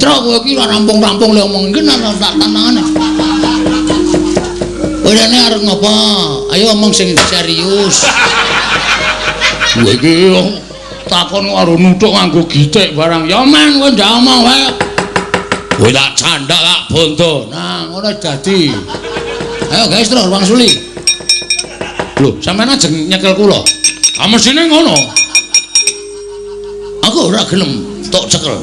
Truk kowe iki ora rampung-rampung le omong iki tak tantangane. Kowe rene arep ngopo? Ayo omong sing serius. Kowe iki takon karo nuthuk nganggo gitik barang. Ya men kowe ndak omong wae. Kowe tak candak tak bondo. Nah, ngono dadi. Ayo guys, terus Bang Suli. Lho, sampean aja nyekel kula. Ah mesine ngono. Aku ora gelem tok cekel.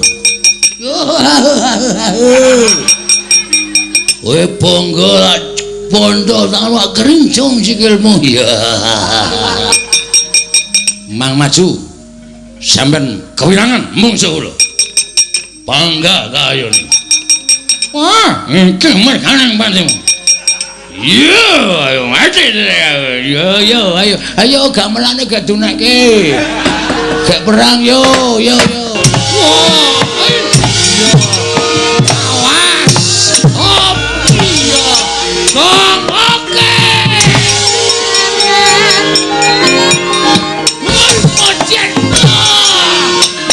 Kowe bangga bondo tak kerincung sikilmu. Ya. Mang maju. Sampean kewirangan mungsuh kula. Bangga kayon. Wah, iki merkanang panjenengan. Yo, ayo mati. Yo, ayo gamelane gak dunake. Gak perang yo. Wah, awas. Oh, iya. Gong, oke. Mojen.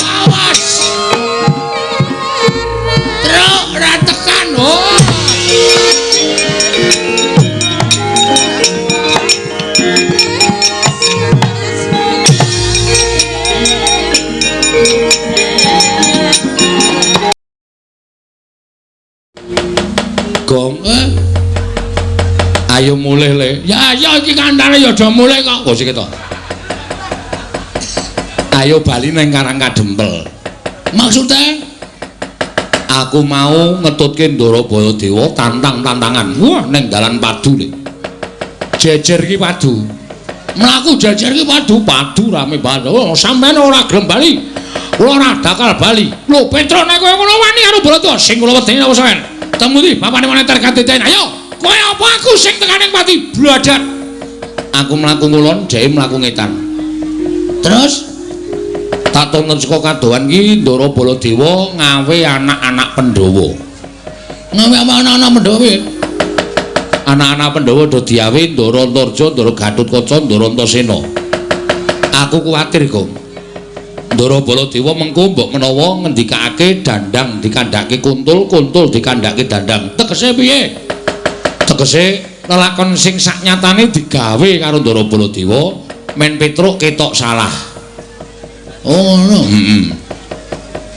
Awas. Truk ra tekan. Oh. Gong ayo mulih le ya iki kandhane ya do mulih kok kok sik ketok ayo bali nang Karang Kadempel maksudnya aku mau ngetutke Ndara Bayadewa tantangan wah nang dalan padu le jejer iki padu mlaku jejer iki padu rame banget oh sampean ora gelem bali kula ora dakal bali lho Petro nek kowe ngono wani karo Baladewa sing kula wedeni apa sampean temu di bapane moneter kadeten ayo kowe apa aku sing tekaning pati bladat aku mlaku ngulon dhek mlaku ngetan terus tak tonton saka kadohan iki Ndara Baladewa ngawe anak-anak Pandhawa ngawe apa anak-anak Pandhawa anak-anak Pandhawa do diawe Ndara Antarja Ndara Gatotkaca Ndara Antasena aku kuwatir kok Ndara Baladewa mengko mbok menawa ngendikake dandang dikandhake kuntul dikandhake dandang tegese piye tegese lelakon sing saknyatane digawe karo Ndara Baladewa men Petruk ketok salah oh ngono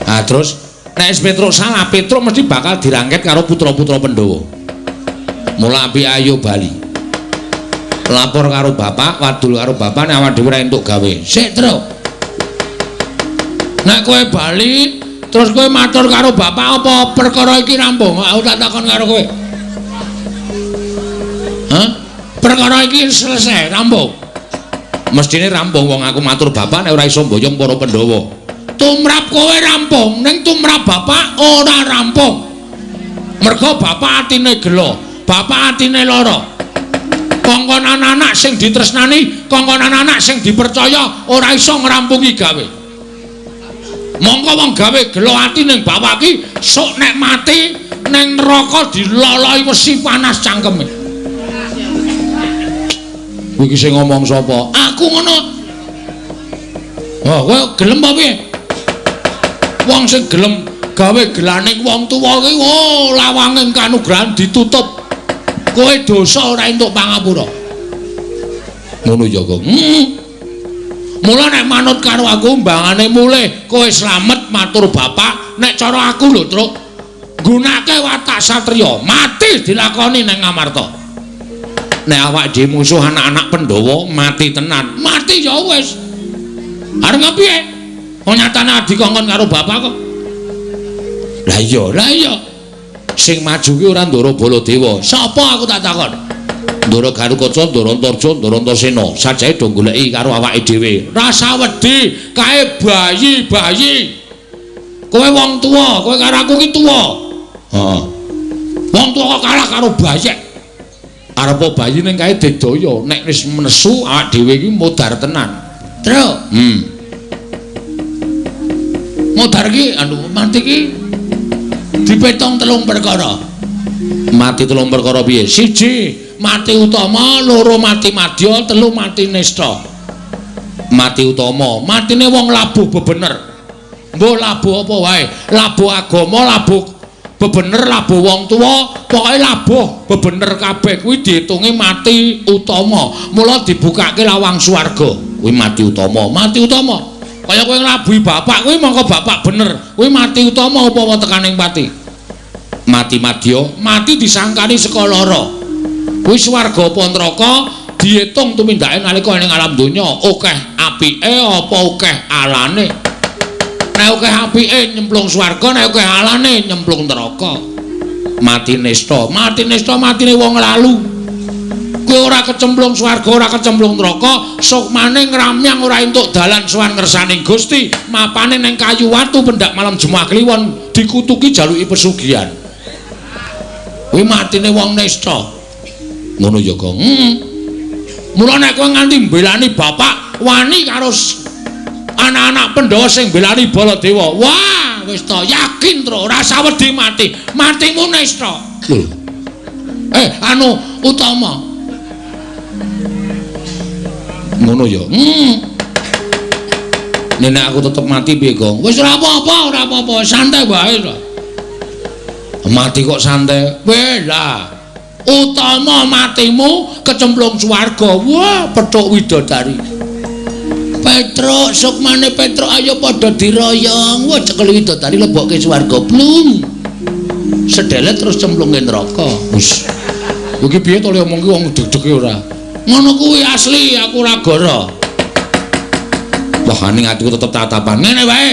nah terus nek Petruk salah Petruk mesti bakal dirangket karo putra-putra Pandhawa mula api ayo bali lapor karo bapak wadul karo bapak nek awak dhewe ora entuk gawe sik Truk nek kowe bali terus kowe matur karo bapak apa perkara iki rampung aku tak takon karo kowe hah perkara iki selesai rampung mestine rampung wong aku matur bapak nek ora iso mboyong para Pandhawa tumrap kowe rampung ning tumrap bapak ora rampung mergo bapak atine gelo bapak atine lara kongkon anak-anak sing ditresnani kongkon anak-anak sing dipercaya ora iso ngrampungi gawe mongko wong gawe gelo ati ning bapak iki sok nek mati ning neraka diloloi wesi panas cangkeme. Kuwi iki sing ngomong sapa? Aku ngono. Oh, kowe gelem apa piye? Wong sing gelem gawe gelaning wong tuwa kuwi oh lawange kanugrahan ditutup. Kowe dosa ora entuk pangapura. Ngono ya, Kang. Mula nek manut karo aku mbangane mulih kowe slamet matur bapak nek cara aku lho Truk gunake watak satriya mati dilakoni nang Ngamarta nek awak dhewe musuh anak-anak Pandhawa mati tenan mati ya wis arep piye kok nyatane adi kongkon karo bapak kok lah iya sing maju ki ora Ndara Baladewa sapa aku tak takon Ndara Gatotkaca, Ndara Antarja, Ndara Antasena sajae do goleki karo awake dhewe. Rasa wedi kae bayi. Kowe wong tuwa, kowe karo aku ki tuwa. Heeh. Wong tuwa kok kalah karo bayek. Arep bayi ning kae dedaya, nek wis menesu awake dhewe iki modar tenan. Truk. Modar ki mati ki dipetong 3 perkara. Mati 3 perkara piye? 1 mati utama, 2 mati madya, 3 mati nista. Mati utama, matine wong labuh bebener. Mbok labuh apa wae, labuh agama, labuh bebener, labuh wong tuwa, pokoke labuh bebener kabeh kuwi diitungi mati utama. Mula dibukake lawang swarga. Kuwi mati utama, mati utama. Kaya kowe nglabuhi bapak kuwi mongko bapak bener. Kuwi mati utama apa tekaning pati. Mati madya, mati disangkani saka lara. Kuwi swarga apa neraka diitung tumindake nalika ning alam donya, akeh apike apa akeh alane. Nek akeh apike nyemplung swarga, nek akeh alane nyemplung neraka. Mati nista matine wong lalu. Kowe ora kecemplung swarga, ora kecemplung neraka, sukmane ngramyang ora entuk dalan sowan ngersaning Gusti, mapane ning kayu watu pendak malam Jumat Kliwon dikutuki jaluki pesugihan. Kuwi matine wong nista. Ngono ya, Gong. Mula nek kowe nganti mbelani bapak, wani karo anak-anak Pandhawa sing mbelani Baladewa. Wah, wis to, yakin tro, ora usah wedi mati. Matimu nista. Lho. Utama. Ngono ya. Nek aku tetep mati piye, Gong? Wis ora apa-apa, santai wae to. Mati kok santai? Weh lah. Utama matimu kecemplung swarga. Wah, petuk widodari. Petruk, sukmane Petruk ayo padha diroyong. Wah, cekel widodari lebokke swarga blung. Sedelet terus cemplunge neraka. Wis. Iki piye to le omong ki wong deg-dege ora. Ngono kuwi asli, aku ora goro. Wah, ning atiku tetep tatapan. Ngene wae.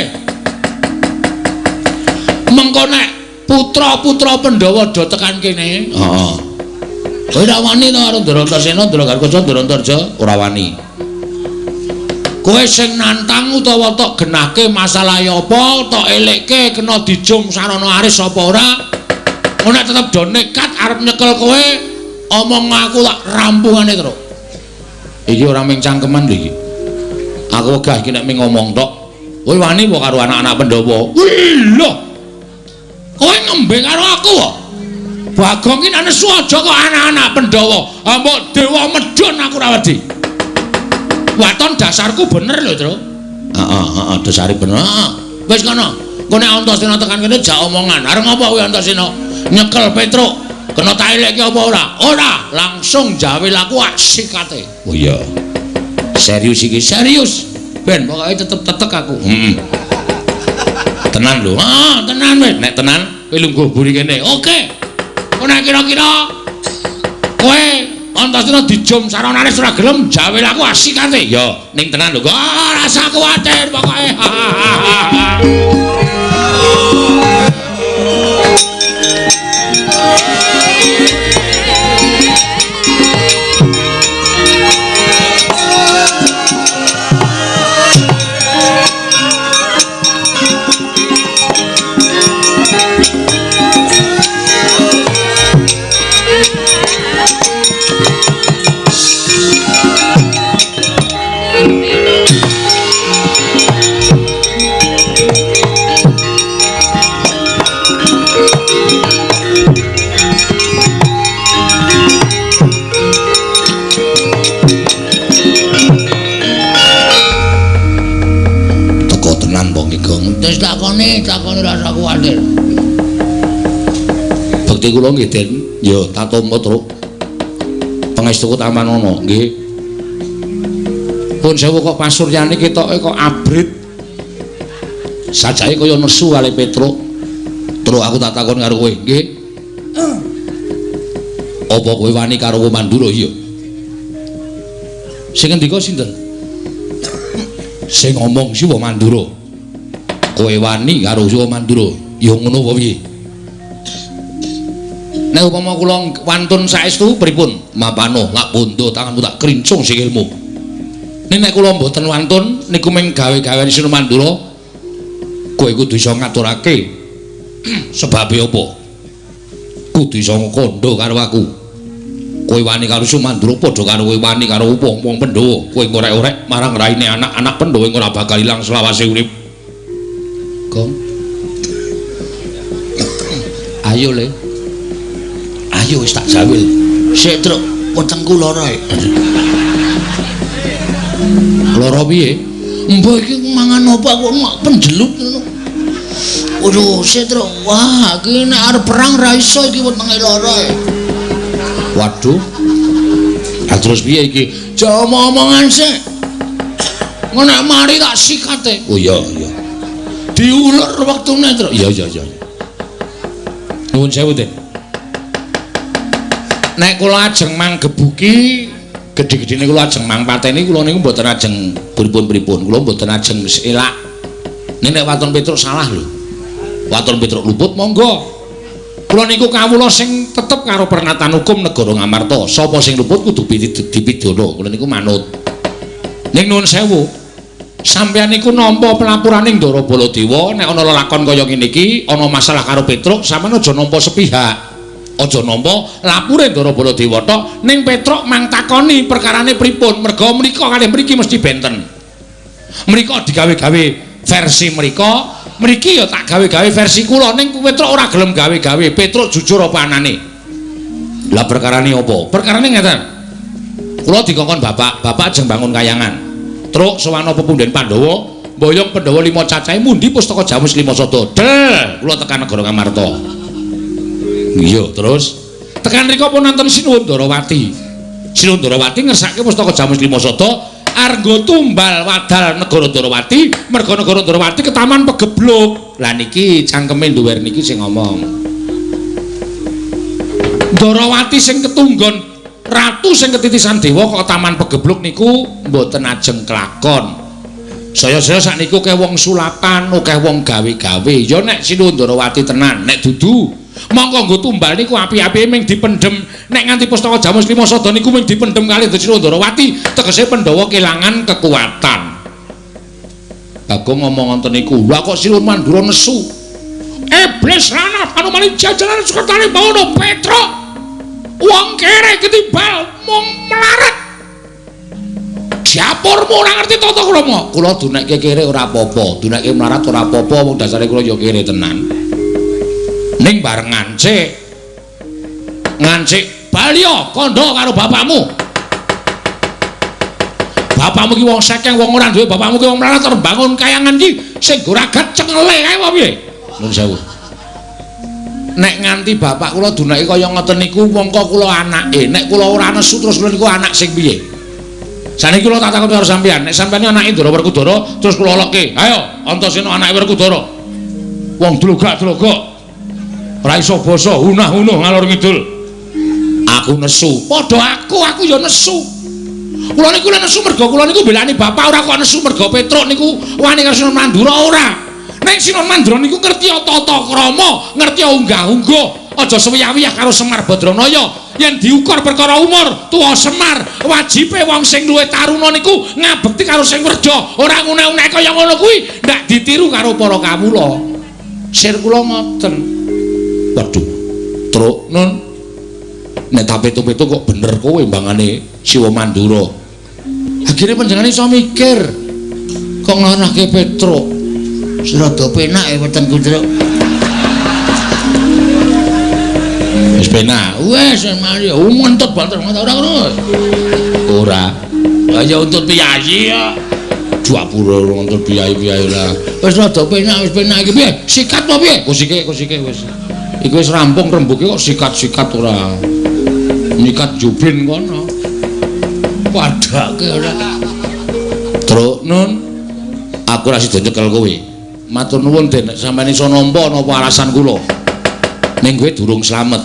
Mengko nek putra-putra Pandhawa do tekan kene. Heeh. Kowe ora wani to karo Darantasena, Dragarkaca, Darantarja, ora wani. Kowe sing nantang utawa tok genahke masalah apa, tok elekke kena dijum sarana aris apa ora? Nek tetep do nekat arep nyekel kowe, omong aku tak rampungane terus. Iki ora ming cangkeman lho iki. Aku wegah iki nek ming ngomong tok. Kowe wani apa karo anak-anak Pandhawa? Wih, lho. Kowe ngembe karo aku kok. Bagong iki nesu aja kok anak-anak Pandhawa. Mbok dewa medhun aku ora wedi. Waton dasarku bener lho, Tru. Heeh, dasare bener. Wis kono. Engko nek Antasena tekan kene jak omongan. Arep ngopo kuwi Antasena? Nyekel Petruk. Kena tak elekke apa ora? Ora, langsung jawe laku sikate. Oh iya. Serius iki, serius. Ben pokoke tetep aku. Tenan lho. Tenan wis. Nek tenan kowe lungguh buri kene. Oke. Kok nek kira-kira kowe Antasena dijum saranane ora gelem jawe laku asikate. Ya, ning tenan lho. Ora rasa kuwatir pokoke. Takone rasa kuwatir. Bekti kula nggih Den, ya tatompo Truk. Pangestuku Tamanana, nggih. Pun sewu kok pasuryane ketoke kok abrit. Sajake kaya nesu kali Petruk. Truk aku tak takon karo kowe, nggih. Apa kowe wani karo Mandura? Iya. Sing ngendika sinten? Sing ngomong si Mandura. Kowe wani karo Mandura ya ngono apa piye? Nek upama kula wantun saestu pripun? Mapano lak bondo tanganmu tak krincung sikilmu. Nek kula mboten wantun niku ming gawe-gawean Sinu Mandura, kowe kudu iso ngaturake sebabe apa? Kudu iso kandha karo aku. Kowe wani karo Sumandura padha karo kowe wani karo wong-wong Pandhawa. Kowe ngorek-orek marang raine anak-anak Pandhawa ora bakal ilang selawase urip. Gong. Ayo le. Ayo wis tak jawil. Sik Truk, wetengku lara. Lara piye? Mbok iki mangan apa kok penjelut ngono. Waduh, Truk. Wah, iki nek arep perang ra iso iki wetenge lara. Waduh. Lah terus piye iki? Jauh omongan sik. Ngono mari tak sikate. Oh iya, iya. Diulur wektune, Truk. Iya, iya, iya. Nuwun sewu, Teh. Nek kula ajeng manggebuki gedhe-gedhene kula ajeng mangpateni kula niku mboten ajeng pripun-pripun. Kula mboten ajeng elak. Nek Waton Petruk salah lho. Waton Petruk luput monggo. Kula niku kawula sing tetep karo pernatan hukum negara Ngamarta. Sapa sing luput kudu dipidana. Kula niku manut. Ning nuwun sewu. Sampeyan niku nampa pelapuraning Ndara Baladewa nek ana lakon kaya ngene iki, ana masalah karo Petruk, sampeyan aja nampa sepihak. Aja nampa lapure Ndara Baladewa tok, ning Petruk mang takoni perkarane pripun. Merga mriku kalih mriki mesti benten. Mriku digawe-gawe versi mriku. Mriki ya tak gawe-gawe versi kula ning Petruk ora gelem gawe-gawe. Petruk jujur apa anane? Lah perkarane apa? Perkarane ngeten. Kula dikongkon bapak ajeng bangun kayangan. Truk sowan pepunden Pandhawa, mboyong Pandhawa 5 cacahe mundi pustaka Jamus 5 sada. Del, kula tekan negara Ngamarta. Iya, terus tekan mriku pun nonton Sinuwun Ndarawati. Sinuwun Ndarawati ngersake pustaka Jamus 5 sada. Argo tumbal wadal negara Ndarawati, merga negara Ndarawati ketaman pegebluk. Lah niki cangkeme duwer niki sing ngomong. Ndarawati sing ketunggon ratu sing ketitisan dewa kok taman pegebluk niku mboten ajeng kelakon. Saya-saya sakniku akeh wong sulapan, akeh wong gawe-gawe. Ya nek Sinuwun Ndarawati tenan, nek dudu mongko nggo tumbal niku api-apike ming dipendhem. Nek nganti pustaka Jamus 5 sada niku ming dipendhem kalih Sinuwun Ndarawati, tegese Pandhawa kelangan kekuatan. Bagong ngomong ngoten niku. Lah kok Sinuwun Mandura nesu. Iblis lanat anomali jajaran sekretare bawono Petruk. Wong kere ketimbal mung melarat. Japurmu ora ngerti tata krama. Kula dunekke kere ora apa-apa, dunekke melarat ora apa-apa, wong dasare kula ya kere tenan. Ning bareng ngancik balya kandha karo bapakmu. Bapakmu ki wong sekeng, wong ora duwe, bapakmu ki wong melarat terus bangun kayangan iki sing goragat cengele kae apa piye? Nuwun sewu. Nek nganti bapak kula dunake kaya ngoten niku mongko kula anake. Nek kula ora nesu terus kula niku anak sing piye? Saniki kula tak takon karo sampeyan, nek sampeyan anake Ndara Werkudara terus kula leke. Ayo, Antasena anake Werkudara. Wong dlogak-dlogok. Ora iso basa, hunah-hunuh ngalor ngidul. Aku nesu. Padha aku ya nesu. Kula niku nesu merga kula niku belani bapak ora kok nesu merga Petruk niku wani karo Sinuwun Mandura ora. Nek Sinuwun Mandura niku ngerti tata krama, ngerti unggah-ungguh, aja suwiyah-wiyah karo Semar Badranaya. Yen diukur perkara umur, tuwa Semar, wajibe wong sing luwih taruna niku ngabekti karo sing werda, ora ngune-une kaya ngono kuwi, ndak ditiru karo para kawula. Sir kula ngoten. Waduh, Truk Nun. Nek tak petu-petu kok bener kowe mbangane Siwa Mandura. Akhire panjenengane iso mikir kok ngarahke Petruk. Rada penake wetengku, Truk. Wis penak. Wis mari untut banter ora ngono. Ora. Kaya untut piyayi ya. Dua-pura untut piyayi-piyayi lah. Wis rada penak, wis penak iki piye? Sikat apa piye? Kusike wis. Iku wis rampung rembuke kok sikat-sikat ora. Nyikat jubin kono. Padake ora. Truk Nun. Aku ora sida nyekel kowe. Matur nuwun Den, nek sampeyan iso nampa napa alasan kula. Ning kowe durung slamet.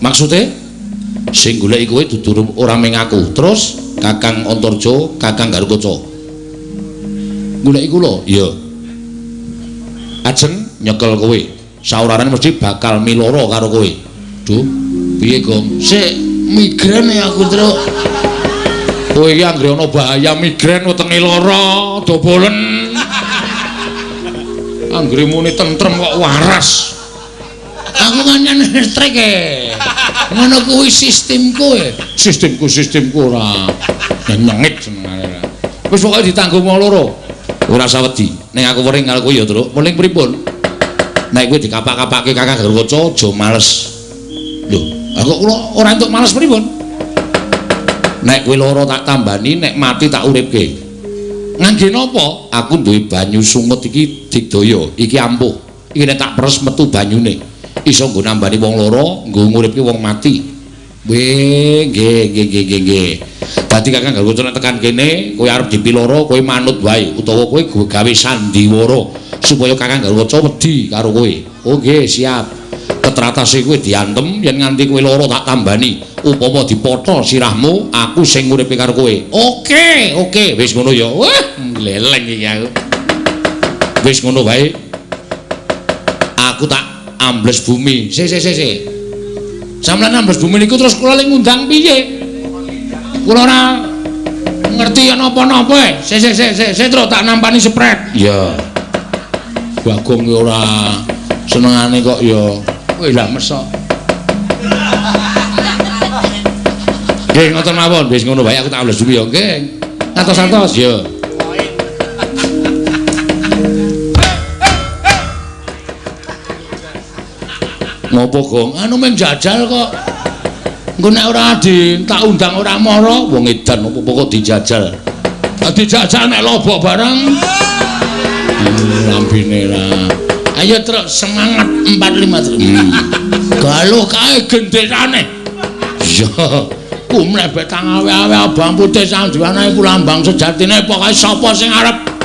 Maksude sing goleki kowe dudu ora ming aku. Terus Kakang Antarja, Kakang Garukaca. Goleki kula? Iya. Ajeng nyekel kowe. Saurane mesti bakal miloro karo kowe. Duh, piye, Gong? Sik migren ya aku, Truk. Kowe iki anggere ana bahaya migren wetenge lara, dobolen. Anggere muni tentrem kok waras. Aku kan listrik e. Ngono kuwi sistemku e. Sistemku ora nyengit senengane. Wis pokoke ditanggung wong loro. Ora usah wedi. Nek aku wering karo kowe ya, Truk. Muling pripun? Nek kowe dikapak-kapake Kakang Garukaca aja males. Lho, aku kula ora entuk males pripun? Nek kowe lara tak tambani, nek mati tak uripke. Ngangge napa? Aku duwe banyu sungut iki digdaya iki ampuh iki nek tak peres metu banyune iso nggo nambani wong loro nggo nguripke wong mati nggih dadi Kakang Garwaca nek tekan kene kowe arep dipiloro kowe manut wae utawa kowe gawe sandiwara supaya Kakang Garwaca wedi karo kowe oh nggih siap ketratase kowe diantem yen nganti kowe loro tak tambani upama dipotho sirahmu aku sing nguripe karo kowe oke wis ngono ya wah leleng iki aku wis ngono wae aku tak ambles bumi sik sampeyan ambles bumi niku terus kula ling ngundang piye kula ora ngerti napa-napa sik terus tak nampani sepret ya Bagong ora senengane kok ya kowe lah mesok nggih ngoten mawon wis ngono wae aku tak ambles bumi ya nggih santos ya ngopo Gong anu meng jajal kok engko nek ora tak undang ora mara wong edan opo kok dijajal dijajal nek lobo bareng lambene ra ayo terus semangat 45 galuh kae gendherane ya ku mlebet tang awe-awe abang putih sandiwane iku lambang sejatine pokoke sapa sing arep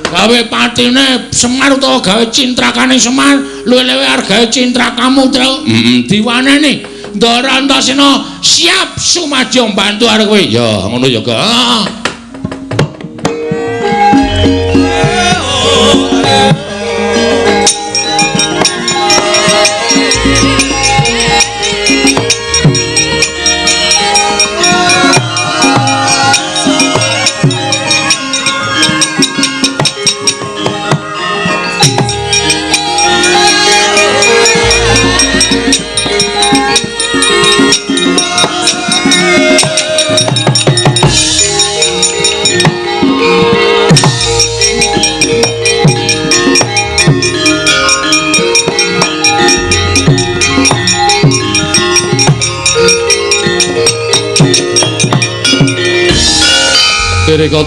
gawe patine Semar utawa gawe cintrakane Semar luwe-luwe arep gawe cintrakamu terus diwaneni Ndara Antasena siap sumadyo mbantu arek kowe ya ngono ya Kak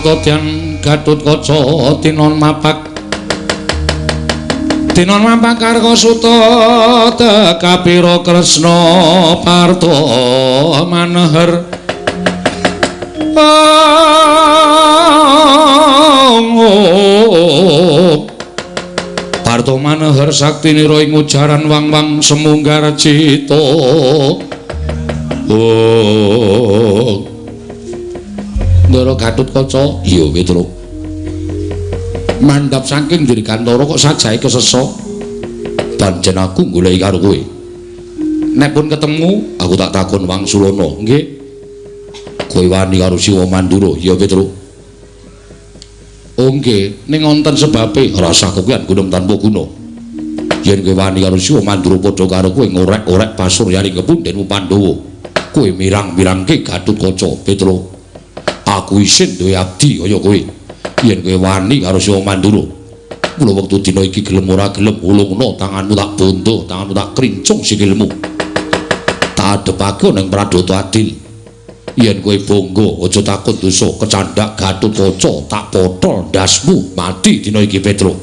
Kata Dyang Gatotkaca tinon mapak Karkasuta tekapira Kresna Parta maneher Parta maneher saktinira ing ujaran wang-wang semunggar cita Ndara Gatotkaca iya Petruk mandhap saking Dirgantara kok sajahe kesesa panjen aku goleki karo kowe nek pun ketemu aku tak takon Wangsulana nggih kowe wani karo Siwa Mandura ya Petruk oh nggih ning wonten sebabe rasa kekian gunung tanpa guna yen kowe wani karo Siwa Mandura padha karo kowe ngorek-orek pasuryaning kepunden Pandhawa kowe mirang-mirangke Gatotkaca Petruk aku isin duwe abdi kaya kowe yen kowe wani karo Siwa Mandura mula wektu dina iki gelem ora gelem ulungna tanganmu tak bondo tanganmu tak krincung sikilmu tak adepake ning Pradata Adil yen kowe bangga aja takut dosa kecandhak Gatotkaca tak potol ndasmu mati dina iki Petruk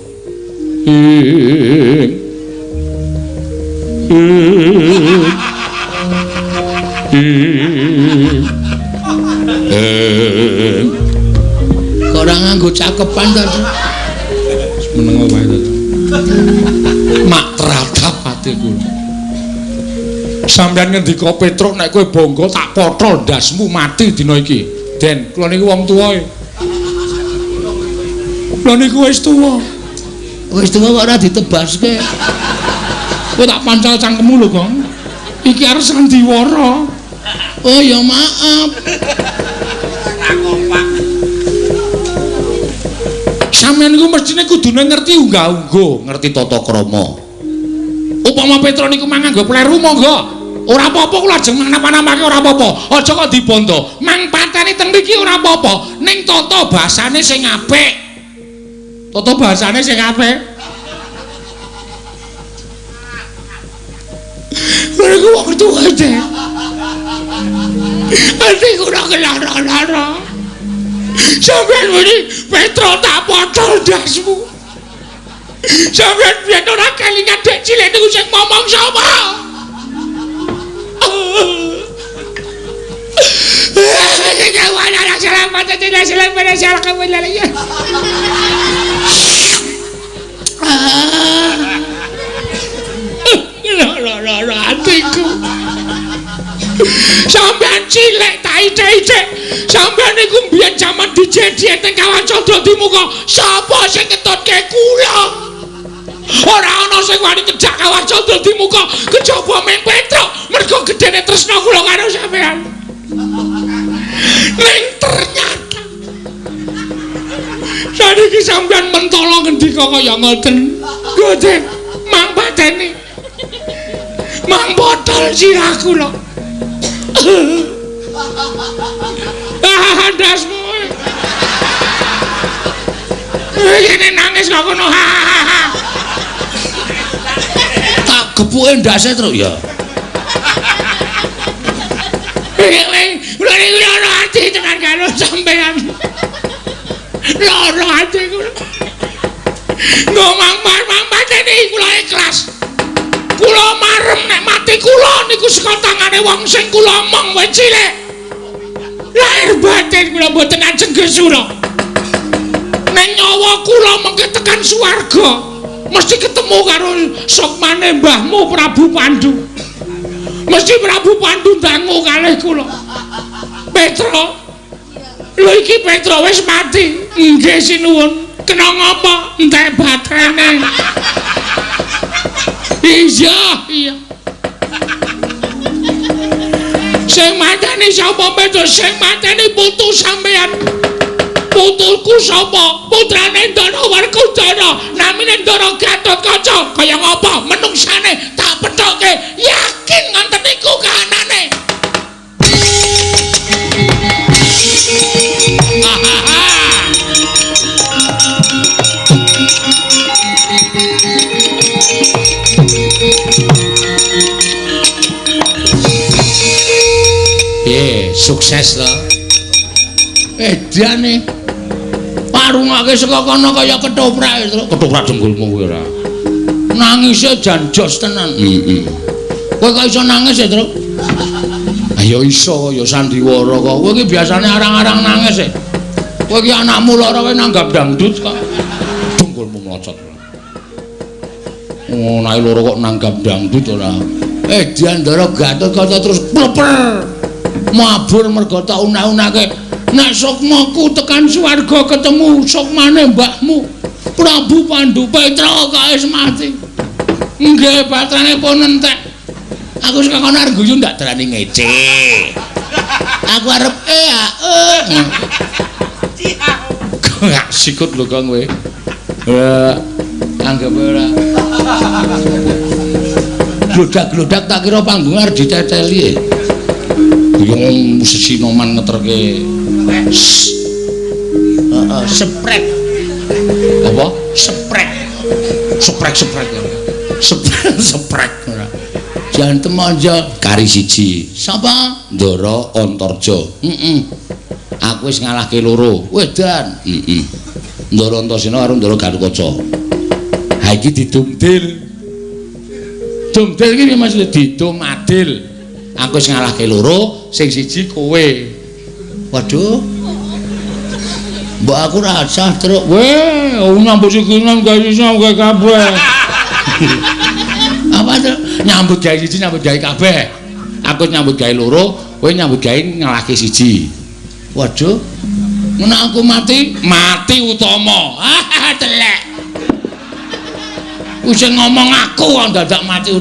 kok ora nganggo cakepan to meneng wae to mak tratap atiku sampeyan ngendika Petruk nek kowe bangga tak potol ndasmu mati dina iki Den kula niku wong tuwa kula niku wis tuwa kok ora ditebaske kowe tak pancal cangkemmu lho Gong iki arep sandiwara oh ya maaf sampeyan niku mestine kudune ngerti unggah-ungguh ngerti tata krama upama Petruk niku manganggo pleru monggo ora apa-apa kula ajeng manapa-napake ora apa-apa aja kok dibondo mang pateni teng mriki ora apa-apa ning tata basane sing apik tata basane sing apik niku wong tuwa iki atiku ora kelara-lara sampeyan muni Petruk tak potol ndasmu Sampeyan biyen ora kelingan dek cilik niku sing ngomong sapa? Hatiku sampean cilik tak ide-ide sampean niku mbiyen jaman dijedi teng Kawacandra Dimuka sapa sing ngetutke kula ora ana sing wani kejak Kawacandra Dimuka kejaba men Petruk mergo gedene tresna kula karo sampean ning ternyata saniki sampean mentolo ngendika kaya ngoten Gusti mang pateni mang botol sirah kula ndasmu ini nangis kok ngono tak gepuke ndase terus ya loro ati tenan karo sampean loro ati kula ngomong pateni kula ikhlas kula marem nek mati kula niku saka tangane wong sing kula omong wae cilik lahir batin kula mboten ajeng gesura nek nyawa kula mengke tekan swarga mesti ketemu karo sokmane mbahmu Prabu Pandu mesti Prabu Pandu dangu kalih kula Petro lho iki Petro wis mati nggih sinuwun kena ngapa entek batrene iya sing mateni sapa Petro sing mateni putu sampean putuku sapa putrane Ndara Werkudara namine Ndara Gatotkaca kaya ngapa menungsane tak pethoke yakin ngonten iku kahanane sukses to edane parungake saka kono kaya ketoprak ketoprak jenggulmu kuwi ora nangise jan jos tenan kowe kok iso nangis ya Truk ayo iso ya sandiwara kok kowe iki biasane arang-arang nangis e kowe iki anakmu lara kowe nanggap dangdut kok jenggulmu mlocot oh nek loro kok nanggap dangdut ora Dian Ndara Gatotkaca terus pleper mabur mergo tak unak-unake nek sukmaku tekan swarga ketemu sukmane mbahmu Prabu Pandu Petra kok wis mati nggih batrane pun entek aku saka kono arep guyu ndak terani ngece aku arep gak sikut lho kang kowe anggap ora glodak-glodak tak kira panggung arep diteteli yang musisi noman ngeterke seprek apa? seprek jantem aja kari siji sapa? Ndara Antarja aku wis ngalahke loro wedan Ndara Antasena karo Ndara Gatotkaca ha iki didumdil iki maksudnya didum adil aku wis ngalahke loro sing siji kowe waduh mbok aku ra sah Truk weh nyambut sikinan gawe gawe kabeh apa Truk nyambut gawe siji nyambut gawe kabeh aku nyambut gawe loro kowe nyambut gawe ngalahke siji waduh ngono aku mati utama telek ku sing ngomong aku kok dadak mati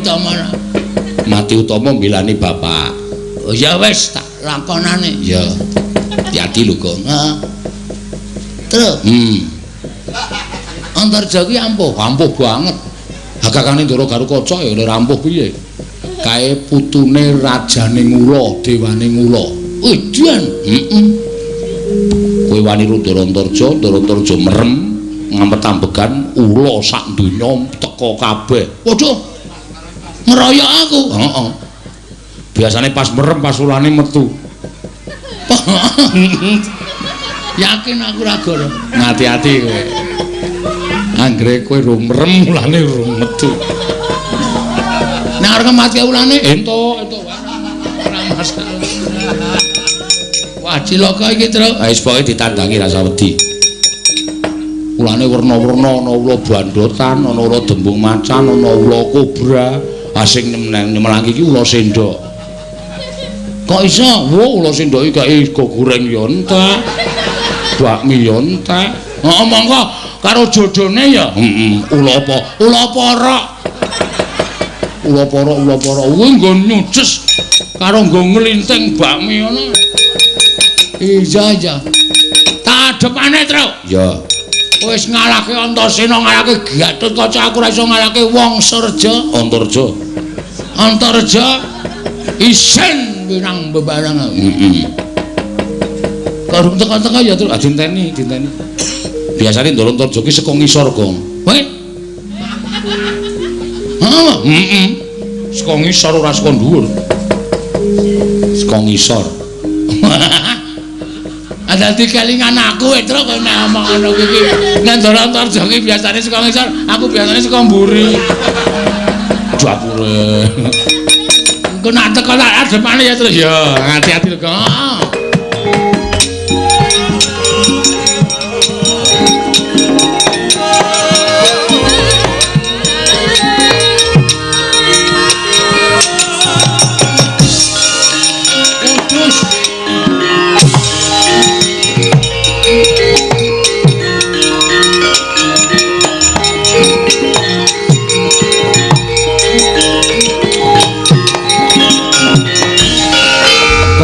utama milani bapak oh ya wis tak lakonane ya hati lho kok terus Antarja kuwi ampuh banget hakakane Ndara Gatotkaca ya ora ampuh piye kae putune rajane Ngula dewane Ngula udan kowe wani Ndara Antarja merem ngampet ambegan ula sak donya teka kabeh waduh ngeroyok aku biasanya pas merem pas ulane metu yakin aku ra goro ngati-ati kowe Anggere kowe rumrem mulane urung metu. Nek arep mati ulane ento ora masalah. Wah cilaka iki Tru. Wis pokoke ditandangi rasa wedi. Ulane werna-werna ana ula bandotan, ana ula dembung macan, ana ula kobra. Asing nyemelang iki ula sendok. Kok iso? Wo ula sendok iki gak go goreng ya entek. Bakmi ya entek. Heeh monggo karo jodone ya. Ula apa? Ula porok. Ula porok kuwi nggo nyuces karo nggo nglinting bakmi ngono. Iya. Tak adepane, Tru. Ya. Wis ngalahke Antasena, ngalahke Gatotkaca, aku ora iso ngalahke Wangsareja. Antareja isin winang bebarang. Karo teka-teka ya, Tru. Dinteni. Biasane Ndara Antareja ki saka ngisor, Gong. Weh. Saka ngisor ora saka dhuwur. Saka ngisor. Ada di kelingan aku Tru kok nek omong ngono iki. Nek Ndara Antareja ki biasane saka ngisor, aku biasane saka mburi. Dapure. Engko nak teko tak adepane ya Tru. Ya, hati-hati lho, Kang.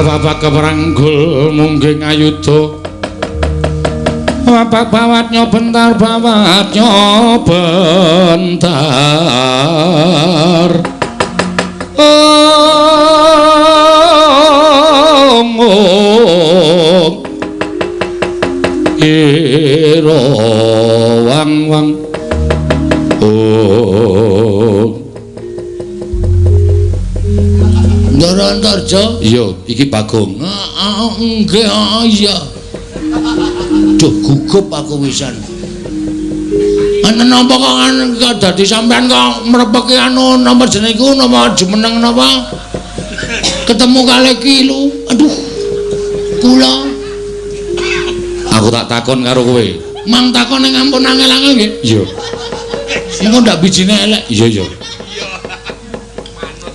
Bapak keperanggul mungging ayuda bapak bawatnya bentar ira wang Ndara Antareja? Iya, iki Bagong. Nggih, iya. Duh gugup aku wisan. Ana napa kok dadi sampean kok mrepeki anu nomor jeneng iku napa jumeneng napa? Ketemu kalih kilu. Aduh. Kula. Aku tak takon karo kowe. Mang takon ning ampun angel-angel nggih? Iya. Engko ndak bijine elek. Iya.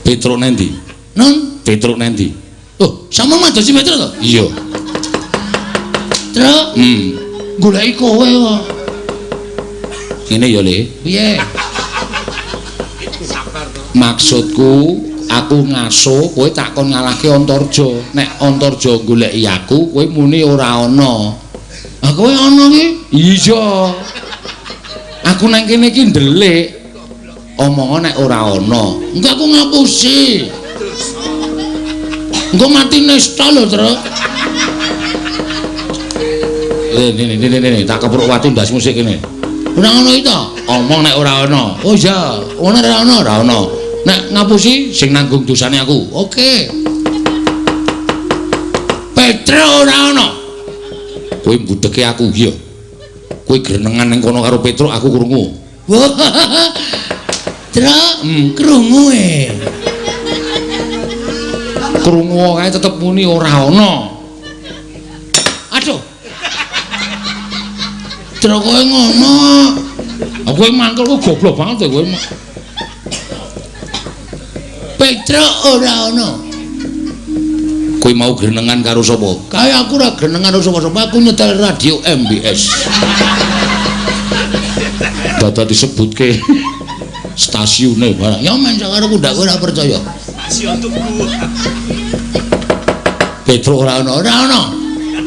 Petruk nendi? Non Petruk nendi? Oh, sama madosi Petruk to? Iya. Tru? Goleki kowe kok. Ngene ya, Le. Piye? Maksudku aku ngaso kowe takon ngalahke Antareja. Nek Antareja goleki aku, kowe muni ora ana. Ah kowe ana ki? Iya. Aku nang kene iki ndelik. Omongan nek ora ana. Engko aku ngapusi. Engko mati nesta lho, Tru. Ini tak kepruk watu ndas musik kene. Ora ngono iki to. Omong nek ora ana. Oh iya, ono ora ana. Nek ngapusi sing nanggung dosane aku. Oke. Petruk ora ana. Kowe mbudheke aku, iya. Kowe grenengan ning kono karo Petruk aku krungu. Tru, krungu krungu kae tetep muni ora ana. Aduh. Tru kowe ngono. Kowe mangkel kowe goblok banget kowe. Petruk ora ana. Kowe mau grenengan karo sapa? Kae aku ora grenengan karo sapa-sapa, aku nyetel radio MBS. Dadi disebutke stasiune barang. Ya men karo ndak kowe ora percaya. Stasiun tuku. Petruk ora ana.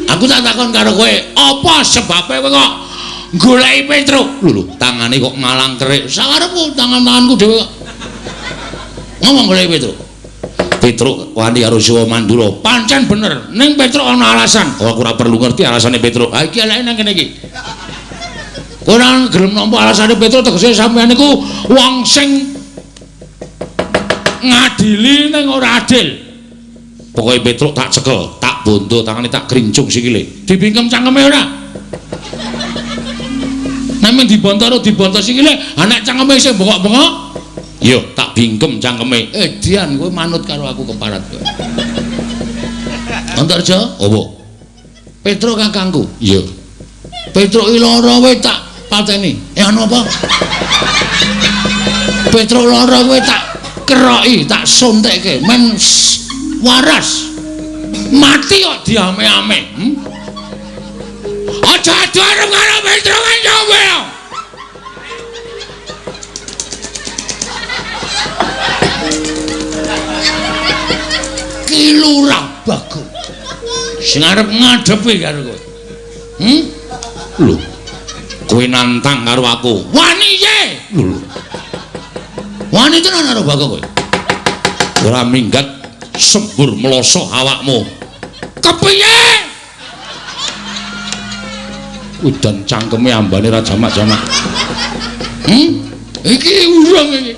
Aku tak takon karo kowe, apa sebabe kowe kok goleki Petruk? Lho, tangane kok malang kerik. Sakarepku tangan-tanganku dhewe kok. Ngomong goleki Petruk. Petruk wani karo Siwa Mandura. Pancen bener, ning Petruk ana alasan. Oh, aku ora perlu ngerti alasane Petruk. Ha iki eleke nang kene iki. Kowe ora gelem nampa alasane Petruk tegese sampeyan niku wong sing ngadili ning ora adil. Pokoke Petruk tak cekel, tak bondo tangane tak grincung sikile. Dibingkem cangkeme ora? Nek sampeyan dibontor sikile, anak cangkeme isih bengok-bengok. Yo, tak bingkem cangkeme. Dian kowe manut karo aku keparat kowe. Antarja, opo? Petro kakangku. Iya. Petro lara kowe tak pateni. Anu apa? Petro lara kowe tak keroki, tak suntikke, men waras. Mati kok diame-ame. Aja arep karo Petro kan coba. Ki lurah bagus. Sing arep ngadepi karo kowe. Lho. Kowe nantang karo aku. Wani ye. Lho. Wani tenan karo bagus kowe. Ora minggat sembur meloso awakmu. Kepiye? Udan cangkeme ambane ra jamak-jamak. Iki urung iki.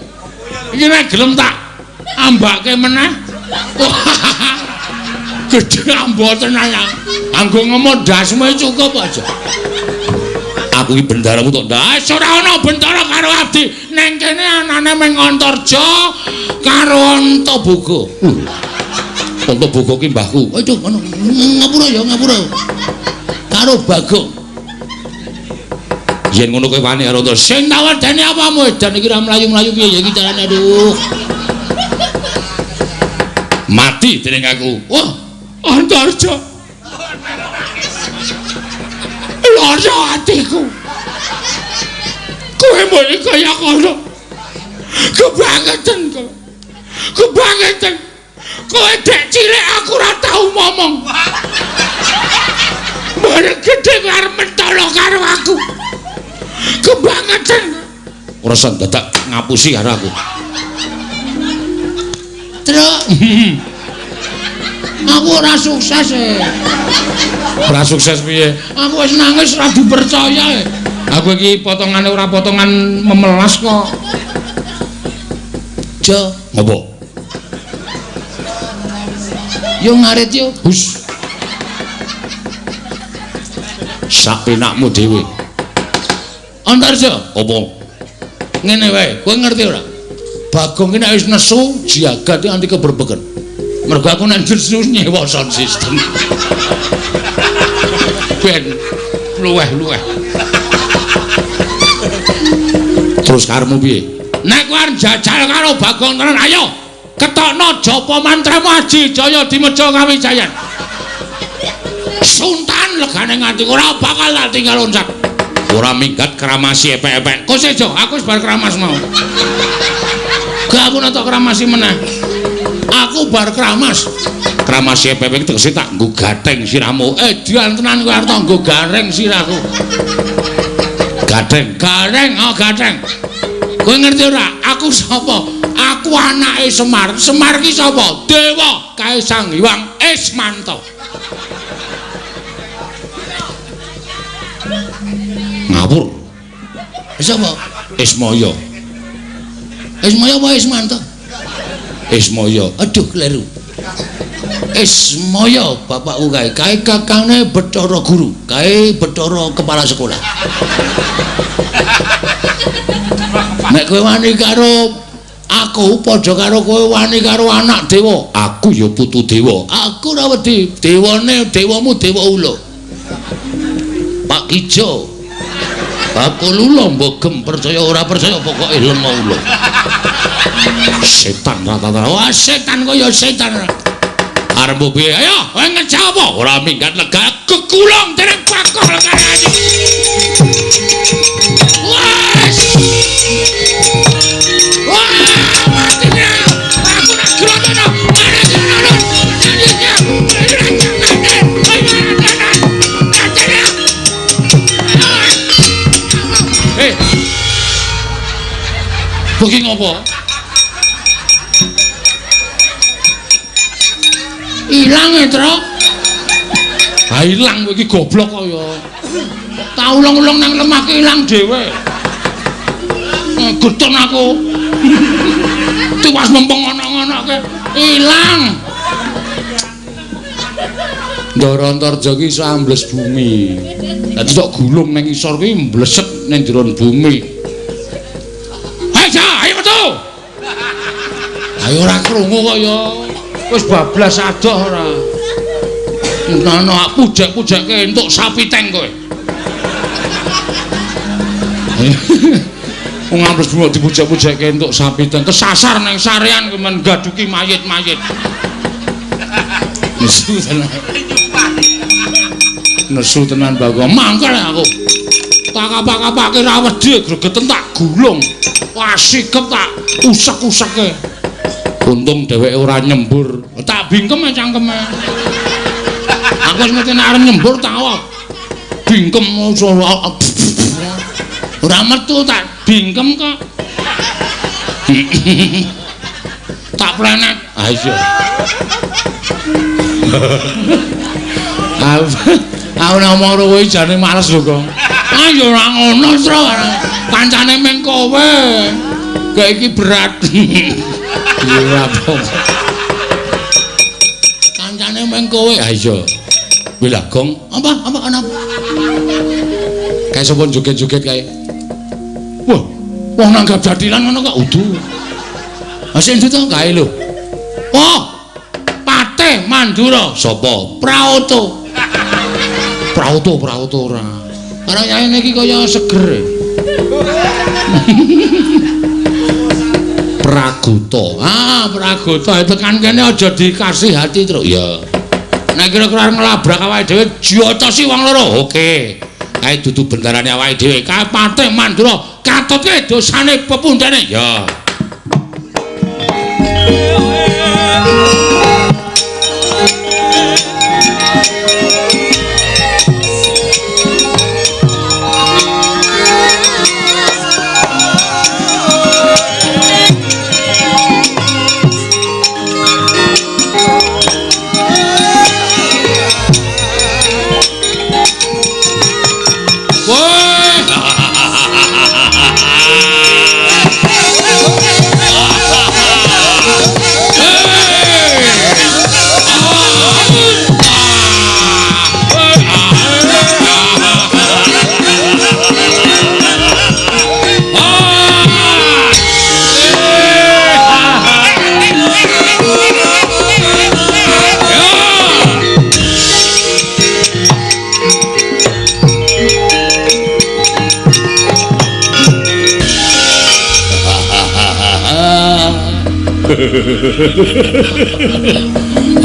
Iki nek gelem tak ambake meneh. Gedhe ambo tenan ya. Anggo ngomong dasmu cukup aja. Aku iki bendaramu tok ndas ora ana bendara karo abdi. Ning kene anane meng Antarja karo Antaboga. Antaboga ki mbahku. Aduh ngono. Ngapura ya ngapura. Karo Bagong. Yen ngono kowe wani karo Antarja. Sing tawadane apamu edan iki ra mlayu-mlayu piye ya iki carane aduh. Mati dening aku. Wah, Antarja. Lara atiku. Kowe muni kaya kono. Kebangetan kowe. Kebangetan. Kowe dek cilik aku ora tau ngomong. Bareng gedhe arep mentolo karo aku. Kebangetan. Ora sen dadak ngapusi karo aku. Truk. Aku ora sukses e. Ora sukses piye? Aku wis nangis ora dipercaya e. Aku iki potongane ora potongan memelas kok. Jo, ngopo? Yo ngarit yo, hus. Sak penakmu dhewe. Antarja, opo? Ngene wae, kowe ngerti ora? Bagong iki nek wis nesu, jagat iki anti keberbeken. Mergo aku nek nesu nyewa sound system. Ben luweh-luweh. Terus karemu piye? Nek kowe arep jajal karo Bagong tenan, ayo ketokno japa mantramu Aji Jaya Dimeja Kawijayan. Sultan legane nganti ora bakal tak tinggal loncat. Ora minggat kramasi epek-epek. Kok sejo, aku wis bar kramas mau. Gak aku nonton kramasi meneh. Aku bar kramas. Kramasi epek-epek tegese tak nggo gatheng siramu. Dian tenan kowe arep nggo gareng sirahku. Gatheng, gatheng. Kowe ngerti ora? Aku sapa? Aku anake Semar. Semar ki sapa? Dewa Kaisang Hyang Ismanta. Ngawur. Sapa? Ismaya. Ismaya apa Ismanta? Ismaya. Aduh kleru. Ismaya bapakku kae. Kae kakange Bathara Guru. Kae Bathara kepala sekolah. Nek kowe wani karo aku padha karo kowe wani karo anak dewa. Aku ya putu dewa. Aku ora wedi. Dewane dewamu dewa ula. Pak Kijo. Aku lula mbogem percaya ora percaya pokoke lemo ula. Setan rata-rata. Wah, setan kaya setan. Arep piye? Ayo, kowe ngejak apa? Ora minggat lega kekulong dereng bakal karo iki. Wes. Wah, matinya. Aku nak gerono. Bagi ngopo? Ilang ya, Truk? Ha ilang kowe iki goblok kaya. Tak ulang-ulang nang lemah ki ilang dhewe. Geton aku. Tiwas mempeng ana-ana ke ilang. Ndara Antarja ki iso ambles bumi. Dadi tok gulung ning isor ki mbleset ning jero bumi. Ayo metu. Ayo ora krungu kok ya. Wis bablas adoh ora. Ngono aku pujek-pujekke entuk sapi teng kowe. Wong ambles bumi dipujek-pujekke entuk sapi teng kesasar ning sarean kemen gaduki mayit-mayit. Nesu tenan. Nesu tenan Bagong. Mangkel aku. Tak kapak-kapake ra wedi gregeten tak gulung. Wah sikep tak usek-useke. Untung dheweke ora nyembur. Tak bingkem cangkeme. Aku wis mesti arep nyembur tak bingkem ora metu tak bingkem kok. Tak plenet. Ah iya. Aku ngomong karo kowe jane males lho, Kong. Ah ya ora ngono, Tru. Kancane meng kowe. Kayak iki berat. Iya apa. Kancane meng kowe. Ah iya. Kuwi lah, Gong. Apa kenapa? Kayak sapa joget-joget kae. Wah, wong nanggap jadilan ngono kok udu. Masih itu to kae lho. Oh, Patih Mandura. Sapa? Praoto. Praoto ora. Karena yaene iki kaya seger. Pragoto. Ah, Pragoto tekan kene aja dikasih hati, Tru. Ya. Nek kira-kira ngelabrak awake dhewe diotosi wong loro. Oke. Kae dudu bendarane awake dhewe. Kae Patih Mandura katutke dosane pepundhane. Ya.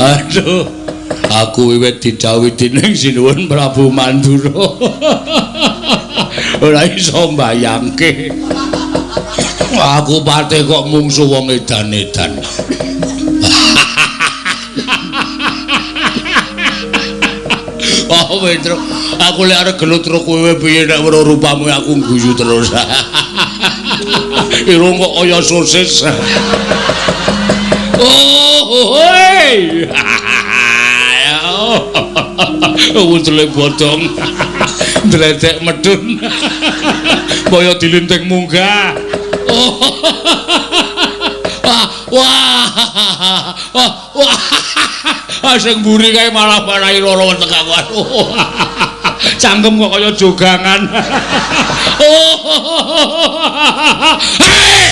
Aduh, aku wiwit didhawuhi dening Sinuwun Prabu Mandura. Ora iso mbayangke. Aku Patih kok mungsuh wong edan-edan. Oh, Petro, aku lek arep gelut karo kowe piye nek weruh rupamu aku guyu terus. Irung kok kaya sosis. Oh, hei. Untule bodong. Dledek medun. Kaya dilinting munggah. Oh. Wah. Sing mburi kae malah marahi lara wetek aku. Cangkem kok kaya jogangan. Hei!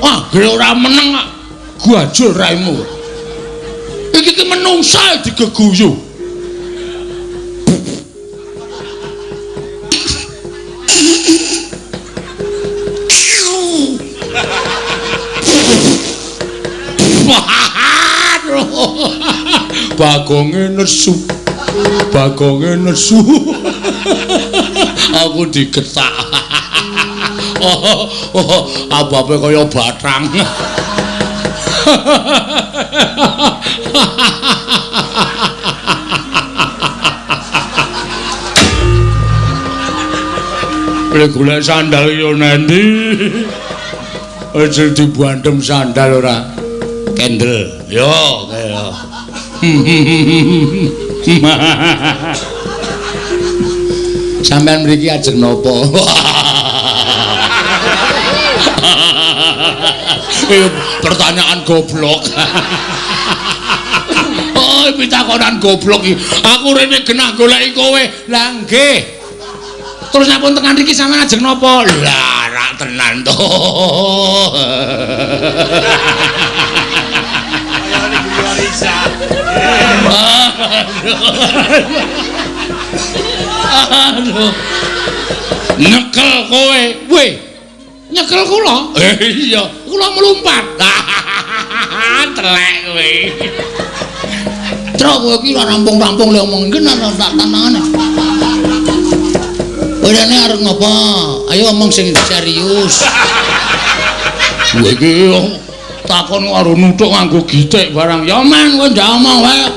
Wah, gere ora meneng kok. Guajul raimu. Iki ki menungsa digeguyu. Bagonge nesu. Aku digetak. Abape kaya bathang. Lek golek sandal yo nendi? Aja dibuandem sandal ora. Kendel. Yo, kaya. Sampeyan mriki ajeng napa? Pertanyaan goblok. Oh, pitakonan goblok iki. Aku rene genah goleki kowe. Lah nggih. Terus nyapun tekan iki sampean ajeng napa? Lah, rak tenan to. Aduh. Nyekel kowe. Weh. Nyekel kula? Iya, kula melumpat. Telek kowe. Truk kowe iki ora rampung-rampung le omong iki tak tanangane. Orane arep ngopo? Ayo omong sing serius. Kowe iki takon karo nuthuk nganggo gitik barang. Ya men kowe ndak omong wae.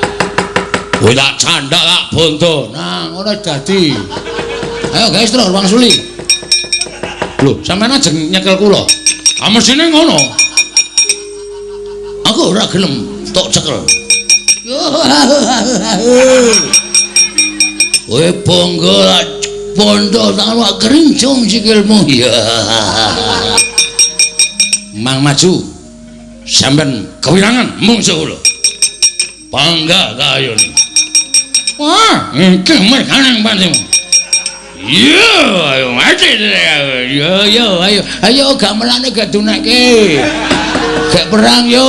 Kowe tak candak tak bondo. Nah, ngono dadi. Ayo guys, terus Bang Suli. Lho, sampean ajeng nyekel kula. Ah mesine ngono. Aku ora gelem tok cekel. Kowe bonggo bondo tak kerincung sikilmu ya. Mang maju. Sampean kewirangan mungsuh kula. Bangga kayone. Wah, iki merkanang pantimu. Yo, ayo mati. Yo, ayo gamelane gak dunake. Gak perang yo.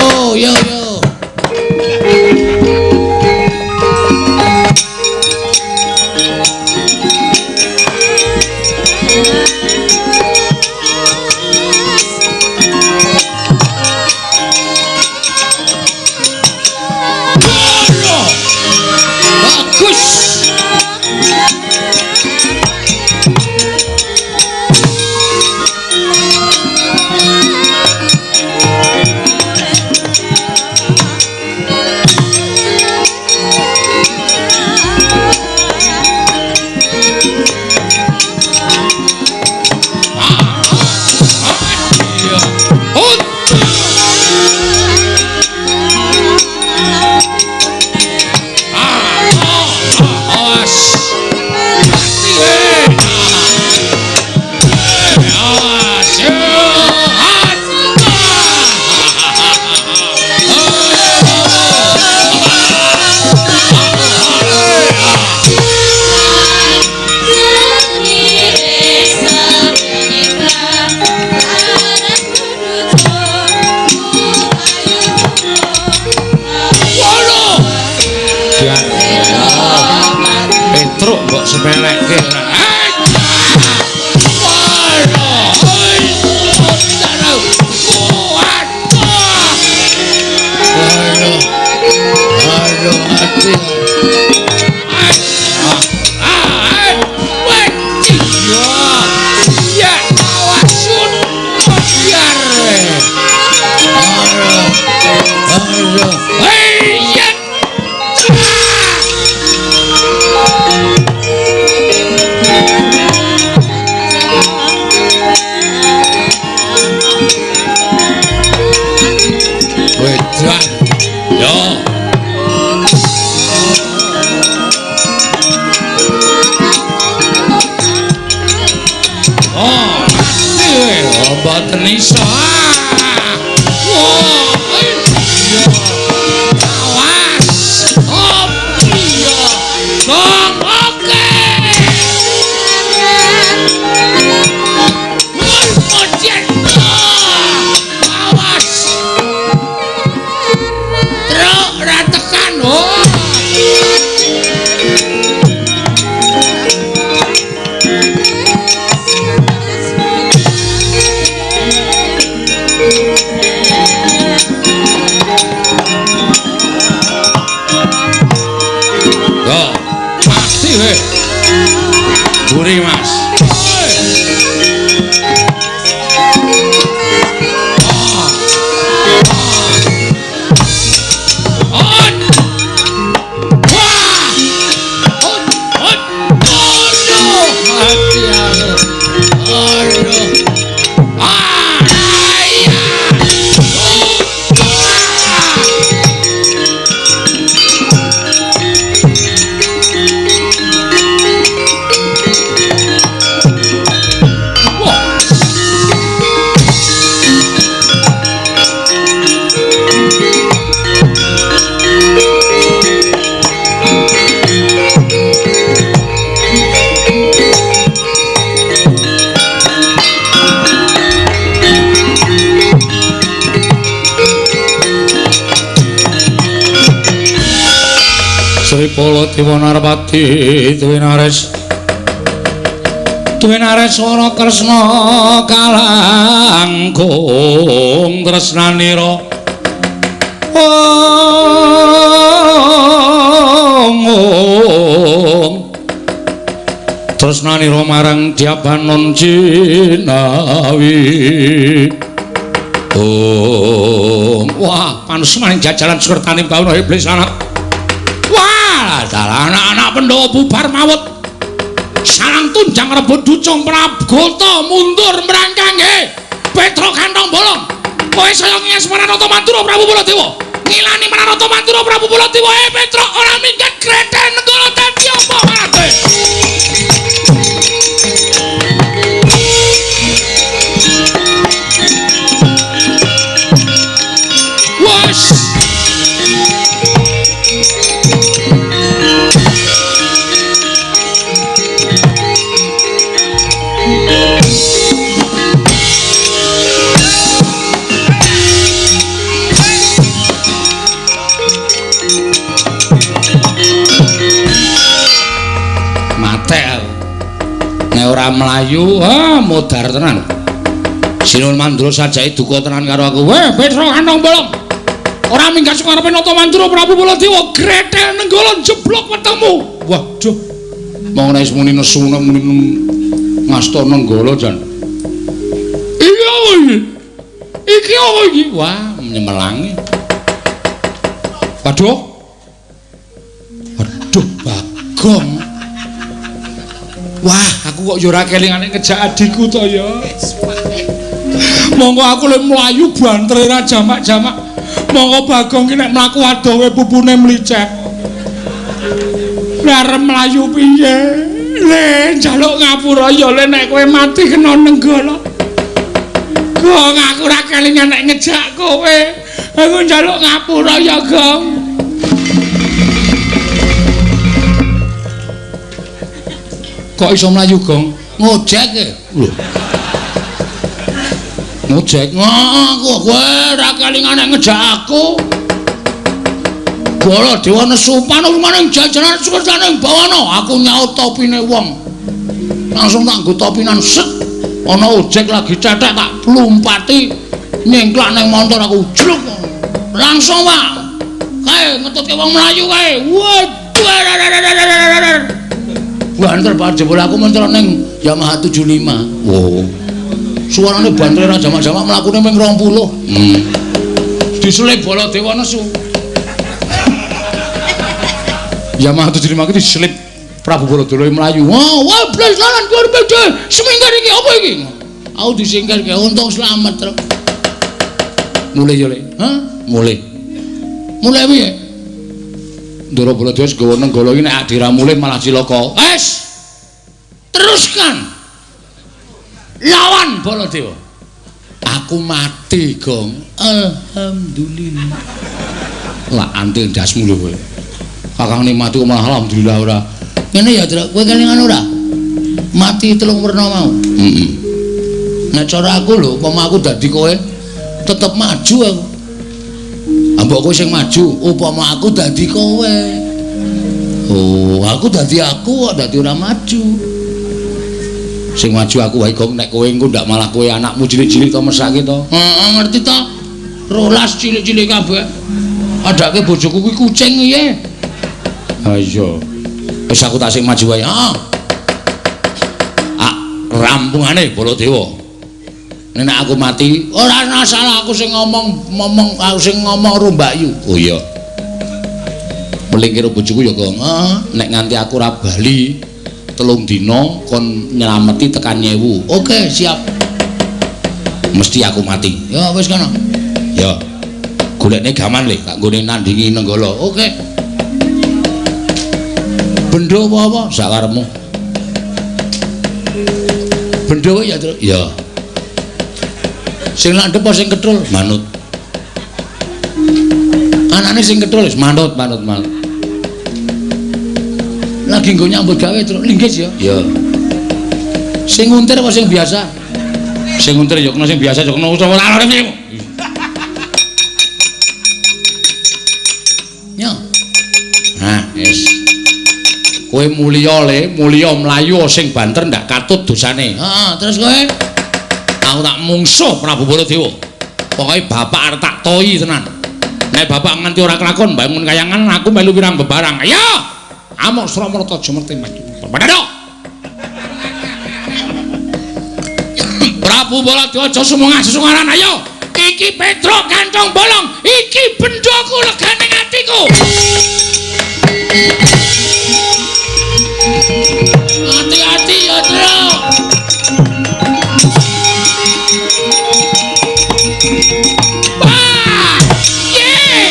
Sri Baladewa Narpati Duwe nares swara Kresna kalangkung tresnanira tresnanira marang Diabanon Jinawi. Wah, panesmaning jajalan Sukertaning Bawana iblis anak. Wah, dalah anak-anak Pandhawa bubar mawut. Sarang tunjang rebut ducung Prabgata mundur merangkange Petra Kantong Bolong. Kowe saya ngiyas Maranata Mantura Prabu Baladewa. Ngilani Maranata Mantura Prabu Baladewa. Petra ora minggat Greten Nenggala dadi apa kabeh. Ora mlayu, modar tenan. Sinul Mandura sajake duka tenan karo aku. Weh, Petra Kantong Bolong. Ora minggat saka ngarepe Nata Mandura Prabu Baladewa, Grethel Nenggala jeblok wetengmu. Waduh. Mong nek muni nesu muni ngasta Nenggala jan. Iki apa iki? Iki apa iki? Wah, nyemelangi. Waduh. Waduh, Bagong. Wah, aku kok yo ora kelingane ngejak adikku to ya. Monggo aku le mlayu bantre ra jamak-jamak. Monggo Bagong ki nek mlaku adohe pupune mlicek. Lah arep mlayu piye? Le njaluk ngapura ya le nek kowe mati kena Nenggala. Gong aku ora kelingan nek ngejak kowe. Aku njaluk ngapura ya, Gong. Kok iso mlayu, Gong? Ngojek e. Lho. Ngojek. Aku kowe ora kelingan nek ngejak aku. Baladewa nesu panurumaning jajaran Sukertaning Bawana. Aku nyaut topine wong. Langsung tak nggo topinan set. Ana ojek lagi cetek tak plumpati nyengklak nang montor aku jluk. Langsung wae. Kae ngetutke wong mlayu kae. Waduh. Banter Pak jebul aku mentor ning Yamaha 75. Wow. Suarane banter ra jamak-jamak mlakune ping 20. Diselip Baladewa nesu. Yamaha 75 iki diselip Prabu Baladewa mlayu. Wah, blas lalan kuwi beda. Seminggar iki apa iki? Aku disingkirke untung selamat truk. Mulai yo, Le. Hah? Mulai. Mulai piye? Ndara Baladewa segawa Nenggala iki nek diramule malah cilaka. Wes. Teruskan. Lawan Baladewa. Aku mati, Gong. Alhamdulillah. Lah antil dasmu lho kowe. Kakang mati malah alhamdulillah ora. Ngene ya, Tru. Kowe kelingan ora? Mati telung werna mau. Heeh. Nek cara aku lho, upama aku dadi kowe tetep maju aku. Ambok kowe sing maju, upama aku dadi kowe. Oh, aku dadi aku kok dadi ora maju. Sing maju aku wae Gong, nek kowe engko ndak malah kowe anakmu cilik-cilik to mesake to. Heeh, ngerti to? 12 cilik-cilik kabeh. Adake bojoku kuwi kucing piye? Ha iya. Wis aku tak sing maju wae. Rampungane Baladewa. Nek aku mati, ora ana salah aku sing ngomong aku sing ngomong karo Mbakyu. Oh iya. Melingkir bojoku ya, Gong. Nek nganti aku ora bali 3 dina kon nyelameti tekan Nyewu. Oke, siap. Mesti aku mati. Ya wis kono. Ya. Golekne gaman le, tak nggone nandingi Nenggala. Oke. Bendho apa? Sak karepmu. Bendho ya, Tru. Ya. Sing landhep apa sing kethul? Manut. Anane sing kethul wis manut. Lagi nggo nyambut gawe terus linggis ya. Ya. Sing nguntir apa sing biasa? Sing nguntir ya kena sing biasa ya kena utawa lara piye. Ya. Nah, wis. Kowe mulya mlayu sing banter ndak katut dosane. Heeh, terus kowe aku tak mungsuh Prabu Baladewa. Pokoke bapak arep tak toyi tenan. Nek bapak nganti ora kelakon bangun kayangan aku melu pirang bebarang. Ayo. Amuk Suramarta jemerte maju. Padha. Prabu Baladewa aja sumungah sesungaran ayo. Iki Petro kantong bolong, iki bendhaku legane atiku. Hati-hati ya, Tro. Wah! Ye!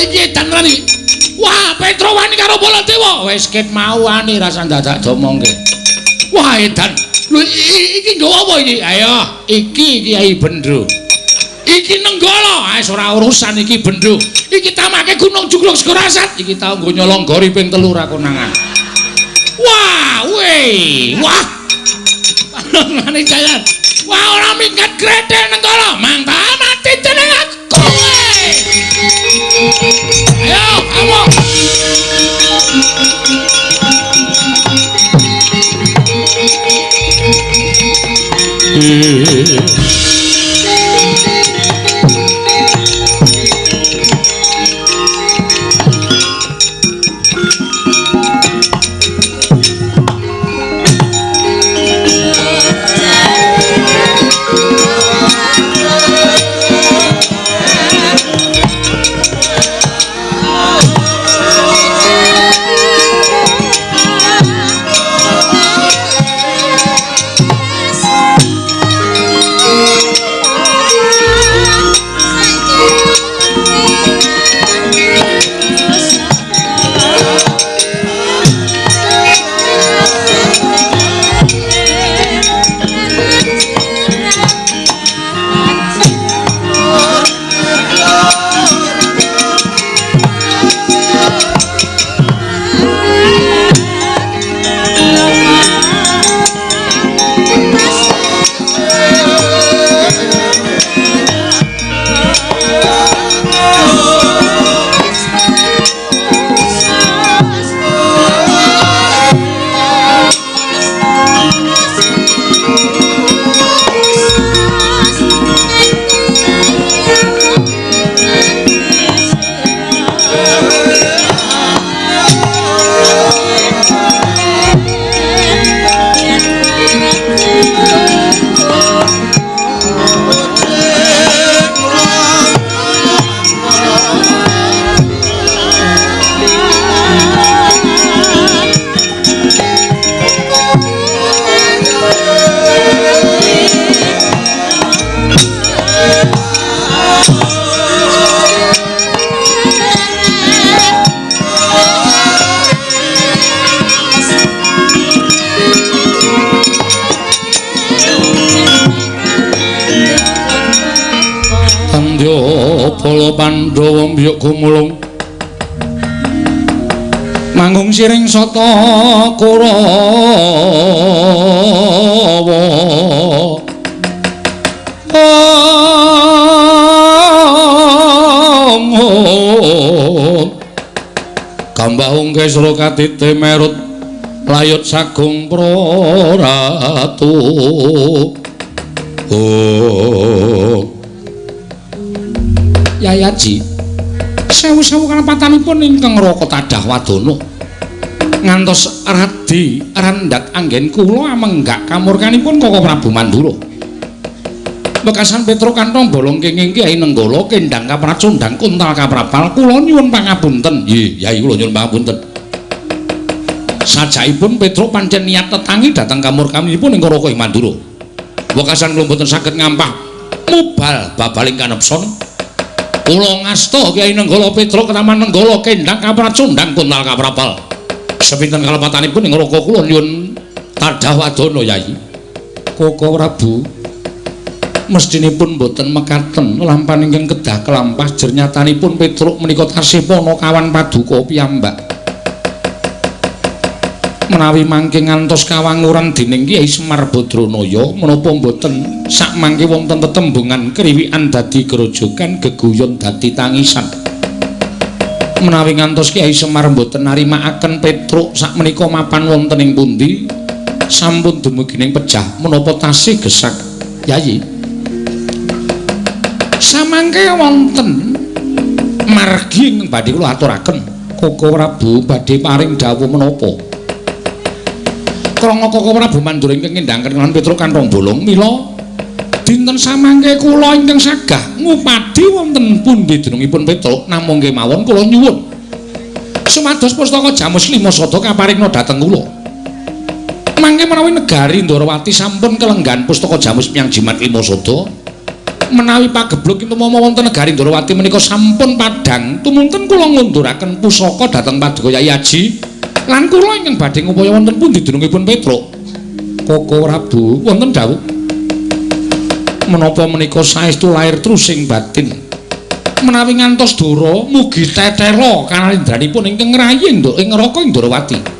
Iki tanrani. Wah, Petro wani karo Baladewa. Wis ket mau wani rasa dadak domongke. Wah, edan. Lho iki nggawa apa iki? Ayo, iki Kiai Bendro. Iki Nenggala, ora urusan iki Bendro. Iki tamake Gunung Jugluk Segorasat. Iki tau nggo nyolong gori ping 3 ra konangan. Wah, weh. Wah. Panengane jalan. Wah, ora minggat gredhe Nenggala. Mangta mati dening aku. Ayo, kamu. Bala Pandhawa mbiyuk gumulung manggung siring sata Kurawa Gambah ungke sura katite merut layut sagung praratu Yayaji sewu-sewu kalepatanipun ingkang Raka Tadah Wadana ngantos radi randhat anggen kula amenggak kamurkanipun Koko Prabu Mandura Bekasan Petro kantong bolong kenging Kyai Nenggala kendang kapracundang kuntal kaprapal kula nyuwun pangapunten. Nggih, Yai kula nyuwun pangapunten. Sajaipun Petro pancen niat tetangi dhateng kamurkanipun ing Raka Mandura. Bekasan kula mboten saged ngampah mubal babaling kanepson. Kula ngasta Kyai Nenggala Petro ketaman Nenggala kendang kapracundang kuntal kaprapal. Sepinten kalepatanipun ing Raka kula nyuwun Tadah Wadana Yai. Koko Prabu mestinipun boten mekaten lampahan ingkang kedah kelampah jernyatanipun Petruk menika tasih pana kawan paduka piyambak. Menawi mangke ngantos kawanguran dening Kyai Semar Badranaya menapa mboten sak mangke wonten tetembungan kriwikan dadi grojogan geguyon dadi tangisan. Menawi ngantos Kyai Semar mboten narimakaken Petruk sakmenika mapan wonten ing pundi sampun dumugining pejah menapa tasih gesak Yayi. Samangke wonten margi ing badhe kula aturaken Koko Prabu badhe paring dawuh menapa. Krana Koko Prabu mandur ingkang ngendhangaken lan Petruk kantong bolong mila dinten samangke kula ingkang sagah ngupadi wonten pundi denungipun Petruk namung kemawon kula nyuwun sumados pustaka Jamus Klimasada kaparingna dhateng kula. Mangke menawi negari Ndarawati sampun kelenggan pustaka Jamus Hyang Jimat Klimasada menawi pagebluk tumama wonten negari Ndarawati menika sampun padhang tumunten kula ngunduraken pusaka dhateng Paduka Yayi Aji lan kula ingkang badhe ngupaya wonten pundi denungipun Petruk. Koko Prabu wonten dawuh menapa menika saestu lair trusing batin menawi ngantos Dara mugi tetela kanalindranipun ingkang ngrayi ing neraka Ndarawati.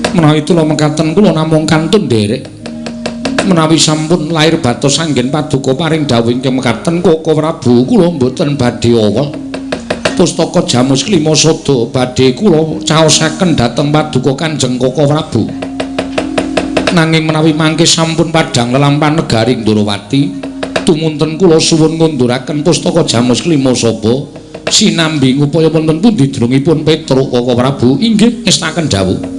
Menawi kula mekaten kula namung kantun nderek menawi sampun lair batos anggen Paduka paring dawuh ingkang mekaten Koko Prabu kula mboten badhe awel pustaka Jamus Klimasada badhe kula caosaken dhateng Paduka Kanjeng Koko Prabu. Nanging menawi mangke sampun padhang lelampahan negari Ndarawati tumunten kula suwun ngunduraken pustaka Jamus Klimasada sinambi ngupaya wonten pundi denungipun Petruk Koko Prabu inggih ngestaken dawuh.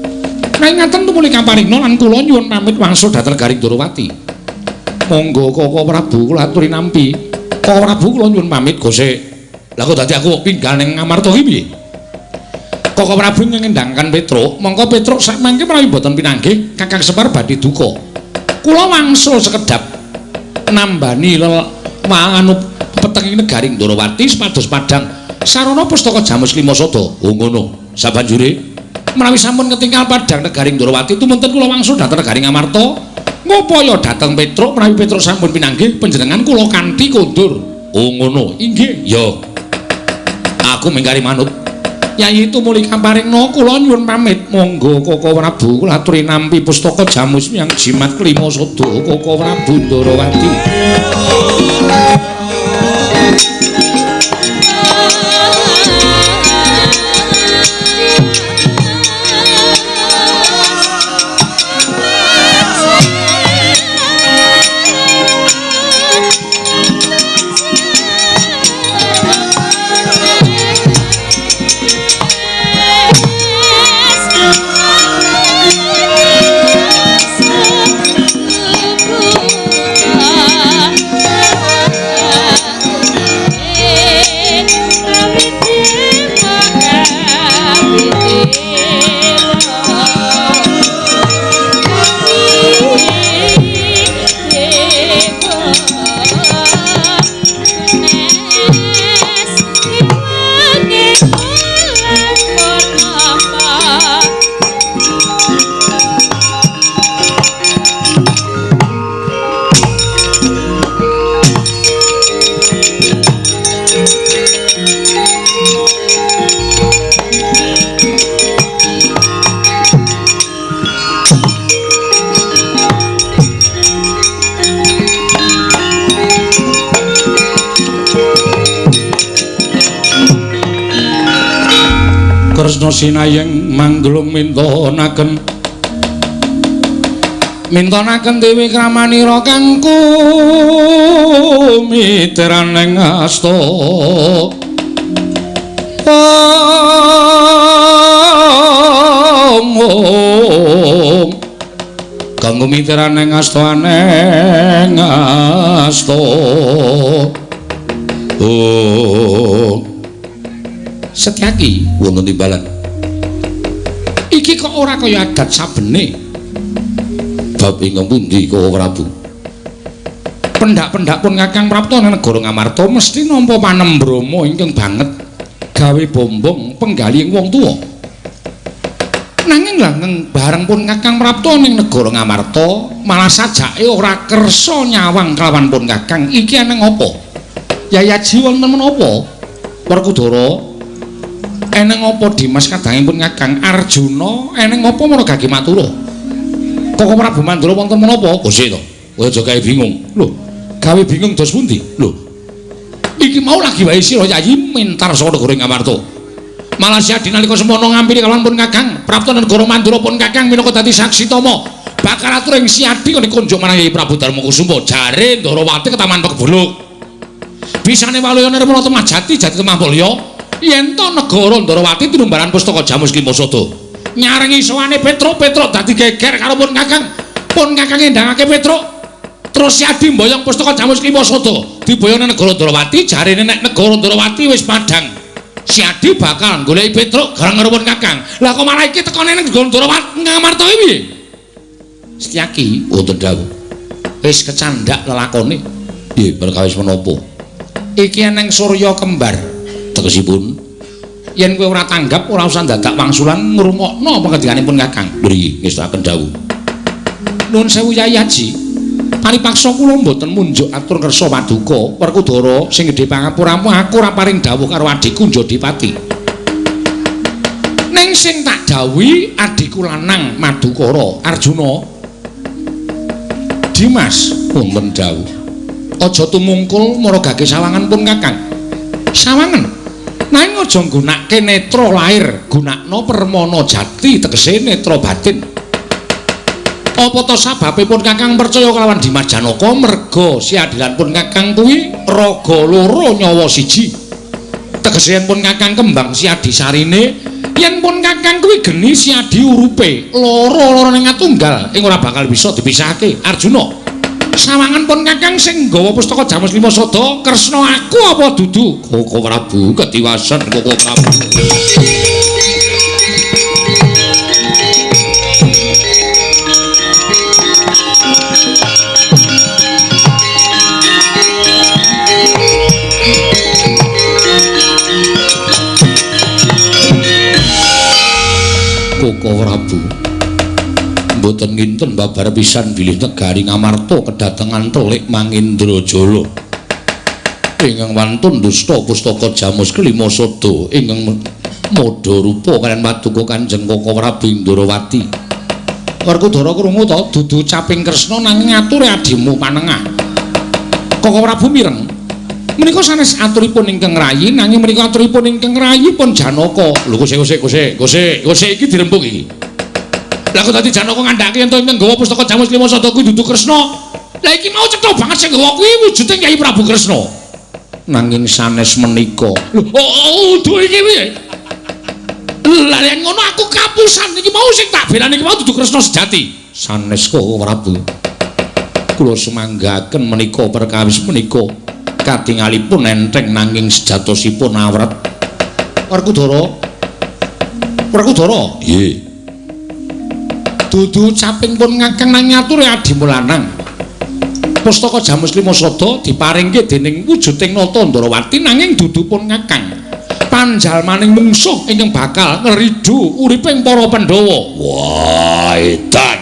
Nanging ngaten tumuli kaparingna lan kula nyuwun pamit wangsul dhateng negari Ndarawati. Monggo Koko Prabu kula aturi nampi. Koko Prabu kula nyuwun pamit Gose. Lah kok dadi aku pinggal ning Ngamarta iki piye? Koko Prabu ngendhangkan Petruk, mongko Petruk sakmangke menawi boten pinanggih Kakang Semar badhe duka. Kula wangsul sekedhap nambani anu petenging negari Ndarawati sepados padhang sarana pustaka Jamus Klimasada. Oh ngono. Sabanjure menawi sampun ketinggal padhang negari Ndarawati tumunten kula wangsul dhateng negari Ngamarta ngupaya dhateng Petruk menawi Petruk sampun pinanggih panjenengan kula kanthi kondur. Oh ngono. Inggih. Ya. Aku mingkari manut. Yayi tumuli kaparingna kula nyuwun pamit. Monggo Koko Prabu kula aturi nampi pustaka Jamus Hyang Jimat Klimasada Koko Prabu Ndarawati. Kresna sinayeng manglung mintonaken Dewi Kramanira kang kumitiraning asta kang kumitiraning asta aneng asta. Setyaki wonten timbalan iki kok ora kaya adat sabene bab ingkang pundi Koko Prabu. Pendak-pendak pun Kakang Prapta ing negara Ngamarta mesti nampa panembrama ingkang banget gawe bombong penggali wong tuwa. Nanging langeng bareng pun Kakang Prapta ning negara Ngamarta malah sajake ora kersa nyawang kelawan pun Kakang. Iki aneng apa? Yayi Aji wonten menapa? Werkudara Eneng apa Dimas kadangipun Kakang Arjuna eneng apa menapa gage matura? Kok Prabu Mandura wonten menapa? Gusti to. Kowe aja gawe bingung. Lho, gawe bingung dos pundi? Lho. Iki mau lagi wae sira Yayi mintar saka negara Ngamarta. Malah Siadi nalika semana ngampiri kalawan pun Kakang Prapta negara Mandura pun Kakang minangka dadi saksi tama bakal atur ing Siadi kene kunjuk marang Yayi Prabu Darmakusuma jare Ndarawati ketaman Pekebuluk. Bisane waluyane Remana Temah Jati Temah Mulya yen to negara Ndarawati tinumbaran pustaka Jamus Klimasada. Nyarengi sowane Petruk dadi geger karo pun Kakang endangake Petruk terus Siadi mboyong pustaka Jamus Klimasada diboyong nang negara Ndarawati jarene nek negara Ndarawati wis padhang Siadi bakal goleki Petruk gareng karo pun Kakang lah kok malah iki tekone nang negara Ndarawati Ngamarta piye Setyaki wonten dawuh wis kecandak lelakone nggih perkawis menapa iki eneng Surya kembar tegesipun yen kowe ora tanggap ora usah dadak wangsulan ngrungokno pangendikanipun Kakang. Mriki ngestakaken dawuh. Nuwun sewu Yayi Haji. Paripaksa kula mboten munjuk atur kersa paduka Werkudara sing gedhe pangapuramu aku ora paring dawuh karo adikku Njodipati. Ning sing tak dawuhi adikku lanang Madukara Arjuna. Dimas wonten dawuh. Aja tumungkul maragake sawangan pun Kakang. Sawangan nanging aja nggunakake netra lair, gunakno permana jati tegese netra batin. Apa to sababipun Kakang percaya kelawan Dimas Janaka merga siadilan pun Kakang kuwi raga loro nyawa siji. Tegese yen pun Kakang kembang siadi sarine, yen pun Kakang kuwi geni siadi urupe, loro-loro ning tunggal ing ora bakal bisa dipisahake. Arjuna sawangan pun Kakang sing nggawa pustaka Jamus Klimasada Kresna aku apa dudu? Koko Prabu ketiwasan Koko Prabu. Koko Prabu mboten nginten babar pisan bilih negari Ngamarta kedatengan telik Mangindrajala ingkang wantun dusta pustaka Jamus Klimasada ingkang madha rupa kaliyan paduka Kanjeng Koko Prabu Ndarawati. Werkudara krungu ta dudu caping Kresna nanging ature adimu panengah. Koko Prabu mireng menika sanes aturipun ingkang rayi nanging menika aturipun ingkang rayi pun Janaka. Lho Gose iki dirembuk iki. Lah kok dadi Janaka ngandhake yen to nggawa pustaka Jamus Klimasada kuwi dudu Kresna. Lah iki mau cetha banget sing nggawa kuwi wujude Kyai Prabu Kresna. Nanging sanes menika. Lho, duwe iki piye? Lah yen ngono aku kapusan iki mau sing tak belani iki mau dudu Kresna sejati. Sanes kok Prabu. Kula sumanggaken menika perkawis menika katingalipun enteng nanging sejatosipun awret. Werkudara. Nggih. Dudu caping pun Kakang nang nyature adimu lanang. Pustaka Jamus Klimasada diparingke dening wujuding Nata Ndarawati nanging dudu pun Kakang. Panjalmaning mungsuh ingkang bakal ngridu uriping para Pandhawa. Wah, edan.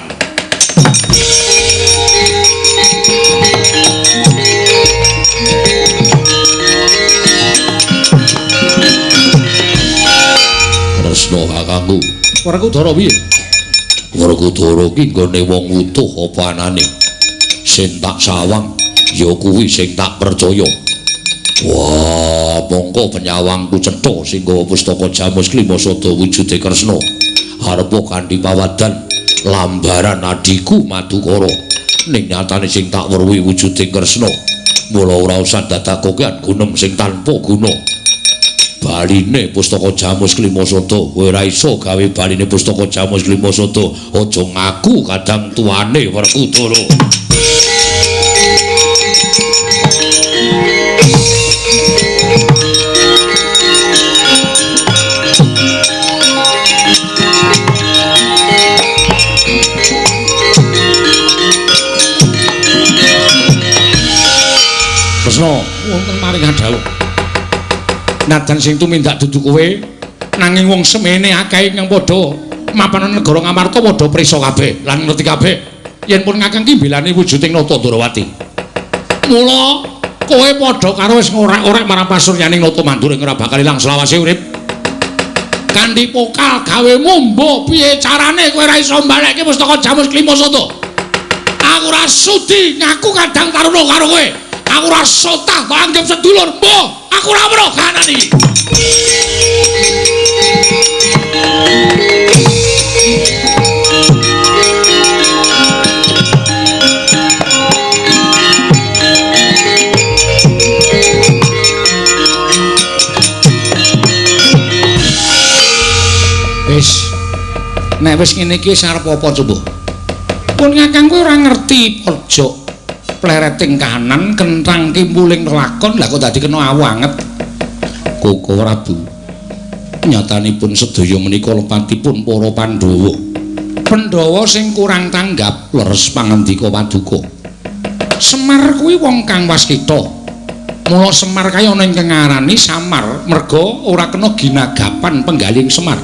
Kresna kakangku. Werkudara piye? Werkudara ki nggone wong utuh apa anane? Sing tak sawang ya kuwi sing tak percaya. Wah, mongko penyawangku cetha sing nggawa pustaka Jamus Klimasada wujude Kresna. Arepa kanthi pawadan lambaran adiku Madukara. Ning nyatane sing tak weruhi wujuding Kresna. Mula ora usah dadakokean gunem sing tanpa guna. Baline pustaka Jamus Klimasada kowe ora iso gawe baline pustaka Jamus Klimasada aja ngaku kadang tuane Werkudara. Kresna wonten maring dawuh nadan sing tumindak dudu kowe nanging wong semene akeh ingkang padha mapan negara Ngamarta padha prisa kabeh lan ngerti kabeh yen pun Kakang ki mbelani wujuding Nata Ndarawati. Mula kowe padha karo wis ngorek-orek marang pasuryaning Nata Mandura ing ora bakal ilang selawase urip. candhi pokal gawe mumbo piye carane kowe ora iso mbalekke pustaka Jamus Klimasada. Aku ora sudi ngaku kadang taruna karo kowe. Aku ora sotah kok anggap sedulur. Mbah, aku ora weruh kahanan iki. Nek wis ngene iki arep apa coba? Pun Kakang kowe ora ngerti pojok plereting kanan kenthang kimpuling lakon lah kok dadi kena awanget. Koko Prabu. Nyatanipun sedaya menika lepatipun para Pandhawa. Pandhawa sing kurang tanggap leres pangandika Paduka. Semar kuwi wong kang waskita. Mula Semar kaya ana ingkang ngarani samar merga ora kena ginagapan penggaling Semar.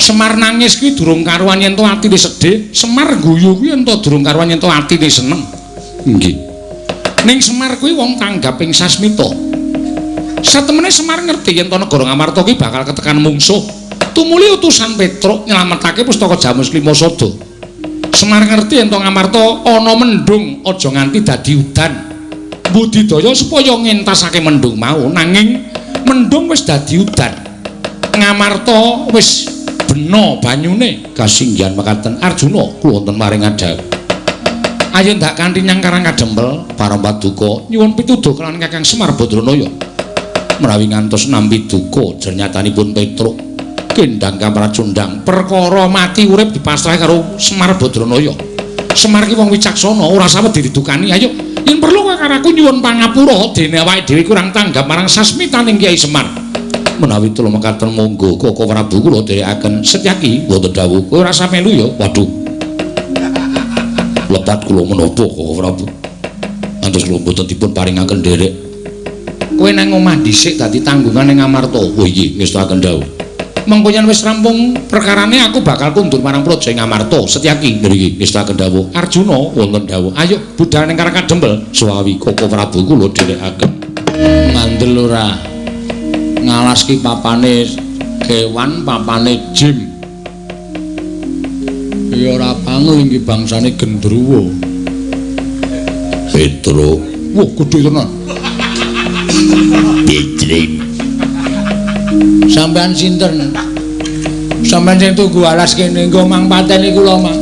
Semar nangis kuwi durung karuan yen to atine sedih, Semar guyu kuwi yen to durung karuan yen to atine seneng. Nggih. Ning Semar kuwi wong tanggap ing sasmita. Satemene Semar ngerti yen to negara Ngamarta kuwi bakal ketekan mungsuh. Tumuli utusan Petruk nyelametake pustaka Jamus Klimasada. Semar ngerti yen to Ngamarta ana mendung aja nganti dadi udan. Budidaya supaya ngentasake mendung mau nanging mendung wis dadi udan. Ngamarta wis bena banyune kasinggihan mekaten Arjuna kula wonten maring adhawu. Ayo ndak kanthi nyang Karang Kadempel para paduka nyuwun pituduh kelawan Kakang Semar Badranaya. Menawi ngantos nampi duka jernyatanipun Petruk kendang kamracundang perkara mati urip dipasrahe karo Semar Badranaya. Semar ki wong wicaksana ora sawedi didukani. Ayo yen perlu karo aku nyuwun pangapura dene awake dhewe kurang tanggap marang sasmitaning Kyai Semar. Menawi kula mekaten monggo Koko Prabu kula dherekaken Setyaki wonten dawuh kowe ora samelu ya. Waduh. Lepat kula menapa Koko Prabu. Antos kula mboten dipun paringaken nderek. Kowe nang omah dhisik dadi tanggungan ning Ngamarta. Oh nggih ngestakaken dawuh. Mengko yen wis rampung perkarane aku bakal kundur marang Praja Ngamarta. Setyaki nggih ngestakaken dawuh. Arjuna wonten dawuh. Ayo budal ning Karang Kadempel suwawi Koko Prabu kula dherekaken. Mandel ora ngalaski papane kewan papane jim ya ora pangul iki bangsane gendruwo Petruk wah gedhe tenan Petrim sampean sinten sampean sing tuku alas kene nggo mang pateni kula mang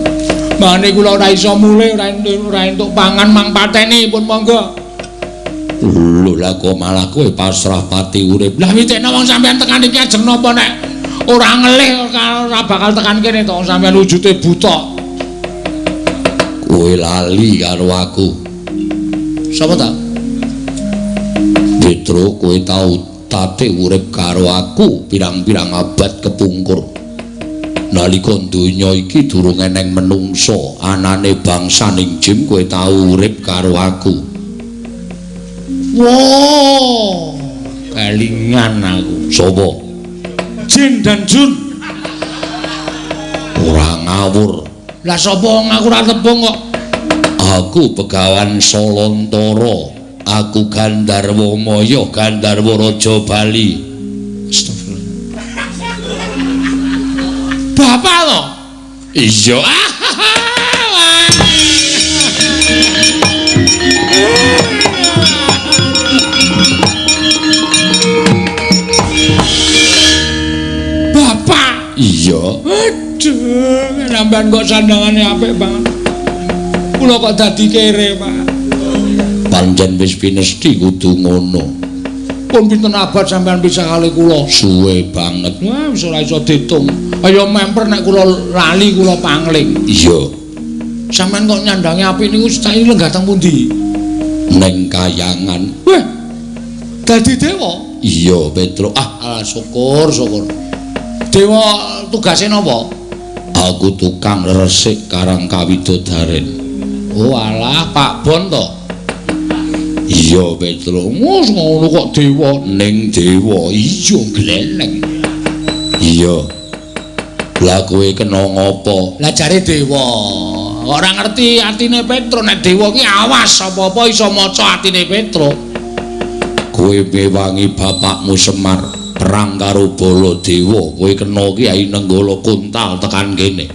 mane kula ora iso mulih ora entuk pangan mang pateni pun monggo. Lho lah kok malah kowe pasrah pati urip. Lah witekno wong sampean tekan iki ajeng napa nek ora ngelih ora bakal tekan kene to sampean wujude buta. Kowe lali karo aku. Sapa ta? Petruk kowe tau tate urip karo aku pirang-pirang abad kepungkur. Nalika donya iki durung eneng menungsa anane bangsaning jin kowe tau urip karo aku. Wow, kelingan aku. Sopo? Jin dan Jun. Ora ngawur. Lah sapa ngaku ora tebung kok? Aku Begawan Solontara. Aku Gandarwa Maya, Gandarwa Raja Bali. Astagfirullah. Bapak lo? Iya. Iya. Aduh, sampean kok sandangane apik banget. Kula kok dadi kere, Pak. Pancen wis pinesti kudu ngono. Pun pinten abad sampean pisah kali kula? Suwe banget. Wah, wis ora iso diitung. Kaya memper nek kula lali kula pangling. Iya. Sampean kok nyandangi apik niku cah lenggah teng pundi? Ning Kayangan. Wah. Dadi dewa? Iya, Petruk. Ah, syukur. Dewa tugasnya napa? Aku tukang resik Karang Kawidodaren. Oh alah Pak Bon to. Iya Petruk. Wes ngono kok dewa ning dewa. Iya gleleng. Iya. Lah kowe kena ngopo? Lah jare dewa. Ora ngerti atine Petruk nek dewa ki awas apa-apa iso maca atine Petruk. Kowe mewangi bapakmu Semar. perang karo Baladewa kowe kena Kyai Nenggala Kuntal tekan kene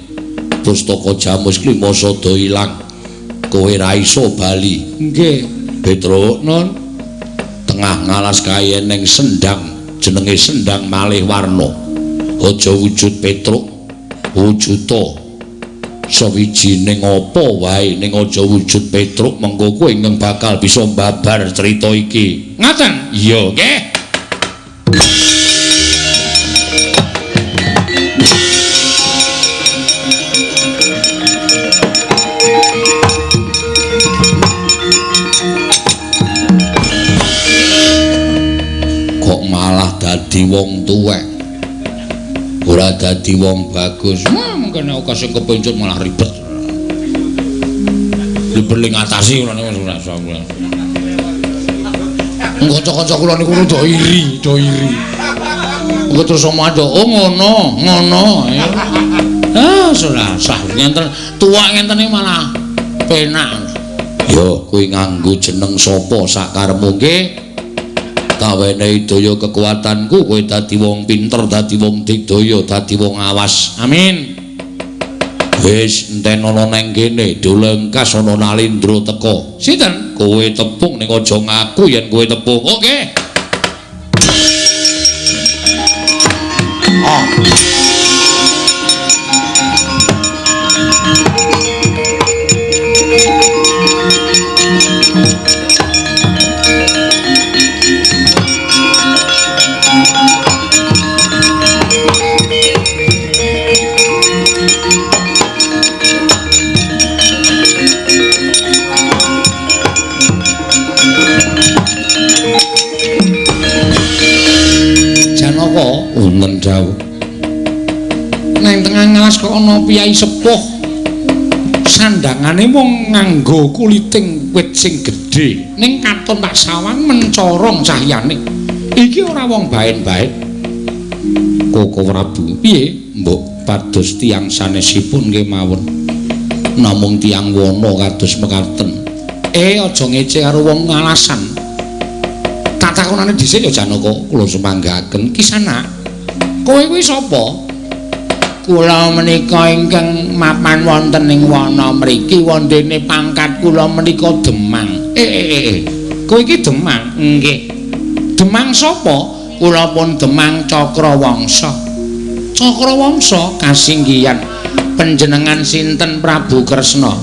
pustaka Jamus Klimasada ilang kowe ra iso bali nggih Petruk non tengah ngalas kayeneng sendang jenenge sendang malih warna aja wujud Petruk wujuta sawijining apa wae ning aja wujud Petruk mengko kowe ingkang bakal bisa mbabar cerita iki ngaten iya nggih kok malah dadi wong tuwek ora dadi wong bagus mungkin aku sing kepencut malah ribet dibeling ngatasi kanca-kanca kula niku do iri engko terus omah oh ngono sah ngenten tuwak ngenten iki malah penak yo kuwi nganggo jeneng sapa sakarepmu nggih kawene daya kekuatanku kowe dadi wong pinter dadi wong digdaya dadi wong awas amin wis enten ana nang kene dolengkas ana Nalindra teka sinten kowe tepung ning aja ngaku yen kowe tepung oke wonten dawuh nang tengah ngalas kok ana piyai sepuh sandangane mung nganggo kuliting wit sing gedhe ning katon tak sawang mencorong cahyane iki ora wong baen-baen Koko Prabu piye mbok pados tiyang sanesipun nggih mawon namung tiyang wana kados mekaten aja ngece karo wong ngalasan tatakonane dhisik ya Janaka kula sumanggaken Kisana kowe kuwi sapa? Kula menika ingkang mapan wonten ing wana mriki wondene pangkat kula menika Demang. Kowe iki Demang? Nggih. Demang sapa? Kula pun Demang Cakrawangsa. Cakrawangsa kasinggihan panjenengan sinten Prabu Kresna?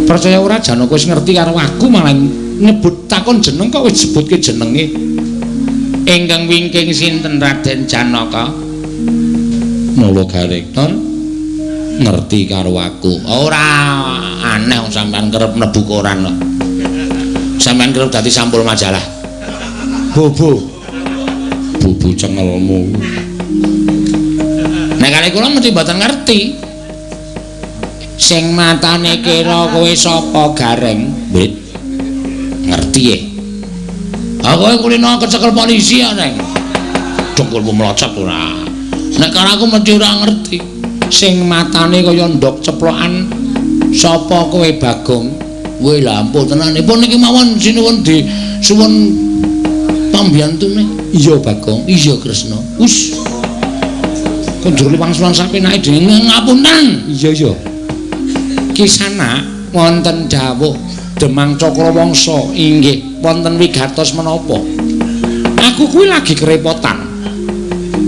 Percaya ora Janaka wis ngerti karo aku malah nyebut takon jeneng kok wis sebutke jenenge. Ingkang wingking sinten Raden Janaka Nala Garekton ngerti karo aku ora aneh sampean kerep mlebu koran kok sampean kerep dadi sampul majalah bubu cengelmu nek kali kula mesti mboten ngerti sing matane kira kowe sapa Gareng wit ngerti ya kowe kulino kecekel polisi ya neng dongkulmu melocot ora nek karo aku mesti ora ngerti sing matane kaya ndok ceplokan sapa kowe Bagong kowe lha ampun tenanipun niki mawon sinuwun disuwun pambiyantune iya Bagong iya Kresna wis konjur wangsulan sapenake dhewe ngapunten iya Kisana wonten dawuh Demang Cakrawangsa inggih wonten wigatos menapa aku kuwi lagi kerepotan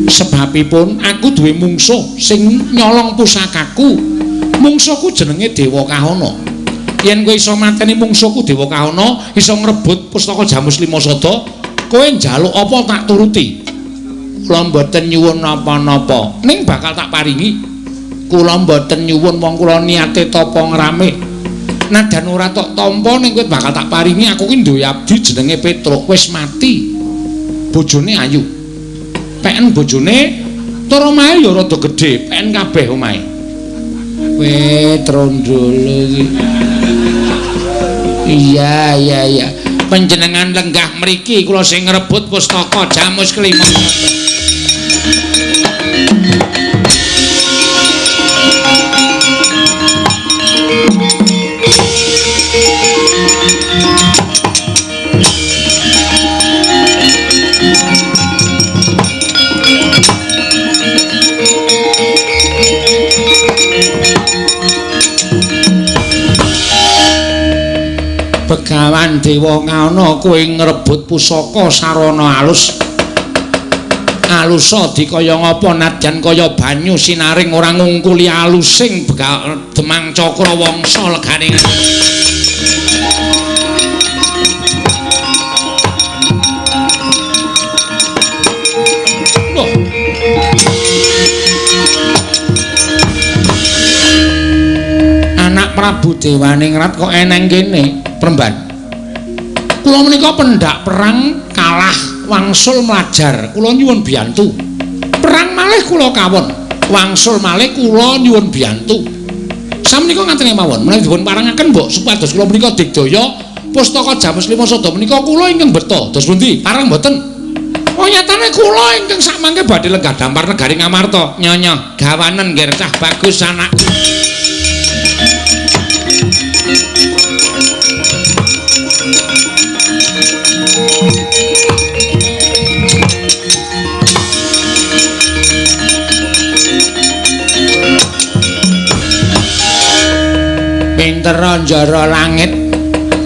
sebabipun aku duwe mungsuh sing nyolong pusakaku mungsuhku jenenge Dewa Kahana yen kowe iso mateni mungsuhku Dewa Kahana iso ngrebut pustaka Jamus Klimasada kowe njaluk apa tak turuti kula mboten nyuwun napa-napa ning bakal tak paringi kula mboten nyuwun wong kula niate tapa ngrame nadan ora tok tampa ning kowe bakal tak paringi aku ki duwe abdi jenenge Petruk wis mati bojone ayu peken bojone tur omahe ya rada gedhe peken kabeh omahe Petrondolo iki iya panjenengan lenggah mriki kula sing ngrebut pustaka Jamus Klimasada Gawan Dewa Kawana kowe ngrebut pusaka sarana alus. Alusa dikaya ngapa nadyan kaya banyu sinaring ora ngungkuli alusing Demang Cakrawangsa legane. Anak Prabu Dewaningrat kok eneng kene, Premban. Kula menika pendak perang kalah wangsul mlajar, kula nyuwun biyantu. Perang malih kula kawon, wangsul malih kula nyuwun biyantu. Samenika ngaten mawon, menawi dipun parangaken mbok supados kula menika digdaya pustaka Jamus Lima Sada menika kula ingkang berta. Dos pundi? Parang mboten. Oh nyatane kula ingkang sak mangke badhe lenggah dampar negari Ngamarta. Nyonya, gawanen nggih cah bagus anakku. Pinter njara langit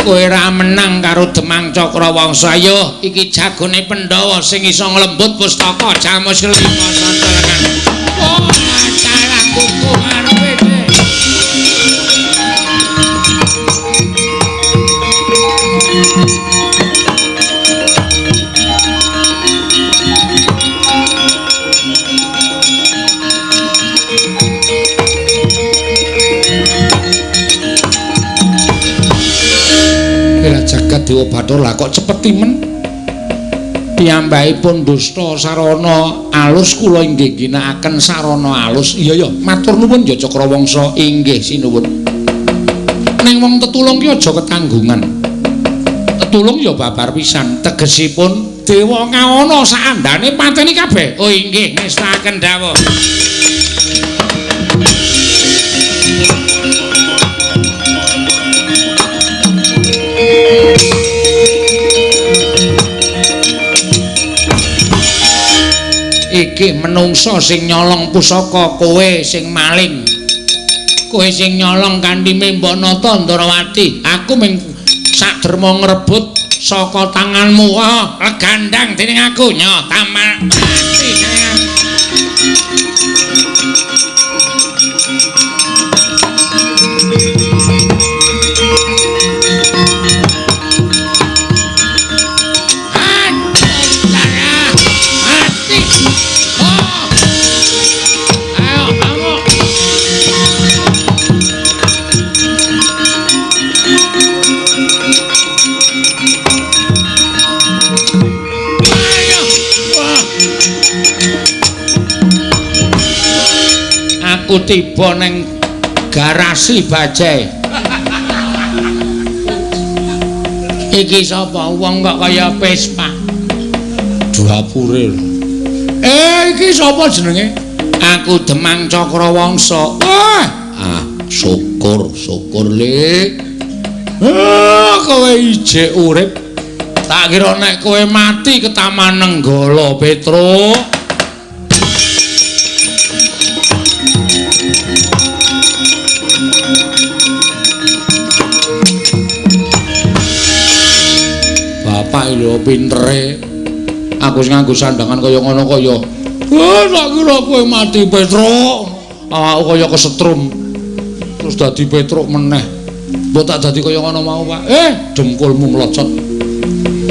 kowe ra menang karo Demang Cakrawangsa. Ayo iki jagone Pandhawa sing iso nglembut pustaka Jamus Lima Santalangan. Oh acara kuku arepe jagat Dewa Bathara kok cepet timen piyambakipun dusta sarana alus kula inggih ginakaken sarana alus. Iya matur nuwun ya Cakrawangsa. Inggih sinuwun. Ning wong tetulung ki aja ketanggungan. Tetulung ya babar pisan, tegesipun Dewa Kawana sakandhane pateni kabeh. Oh inggih ngestaken dawuh. Iki menungsa sing nyolong pusaka, kowe sing maling. Kowe sing nyolong kanthi Membanata Ndarawati. Aku mung saderma ngrebut saka tanganmu. Oh, legandang dening aku nyo tamal mati saya. Aku tiba neng garasi bajai. Iki sapa wong kok kaya Vespa? Dapure. Iki sapa jenenge? Aku Demang Cakrawangsa. Wah, syukur Le. Kowe ijek urip. Tak kira nek kowe mati ke Taman Nenggala, Petro. Bapak lho pintere. Aku sing nganggo sandangan kaya ngono kaya. Tak kira kowe mati, Petro. Awakku kaya kesetrum. Terus dadi Petruk meneh. Mbok tak dadi kaya ngono mau, Pak. Dengkulmu mlocot.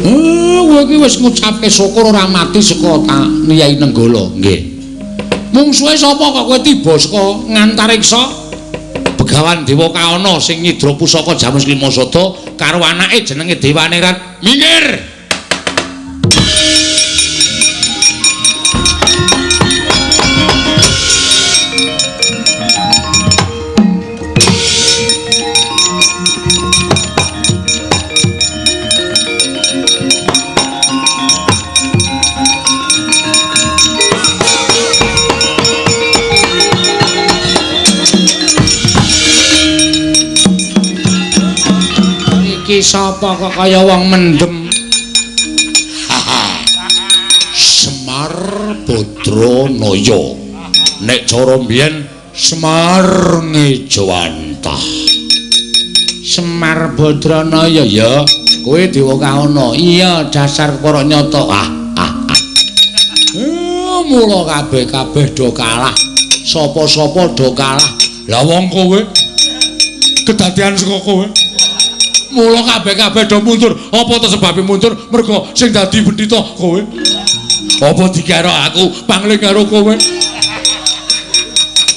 Kowe iki wis ngucapke syukur ora mati saka Nyai Nenggala. Nggih. Mungsuhe sapa kok kowe tiba saka Ngantariksa? Begawan Dewa Kawana sing nyidra pusaka Jamus Lima Sada karo anake jenenge Dewaningrat. Minggir. Iki sapa kok kaya wong mendem? Semar Badranaya. Nek cara mbiyen Semar Ngejawantah. Semar Badranaya ya. Kowe Dewa Kauna. Iya, dasar para nyata. Mula kabeh-kabeh do kalah. Sapa-sapa do kalah. Lah wong kowe kedadian saka kowe. Mula kabeh-kabeh do mundur. Apa to sebabe mundur? Mergo sing dadi pendhita kowe. Apa dikira aku pangling karo kowe?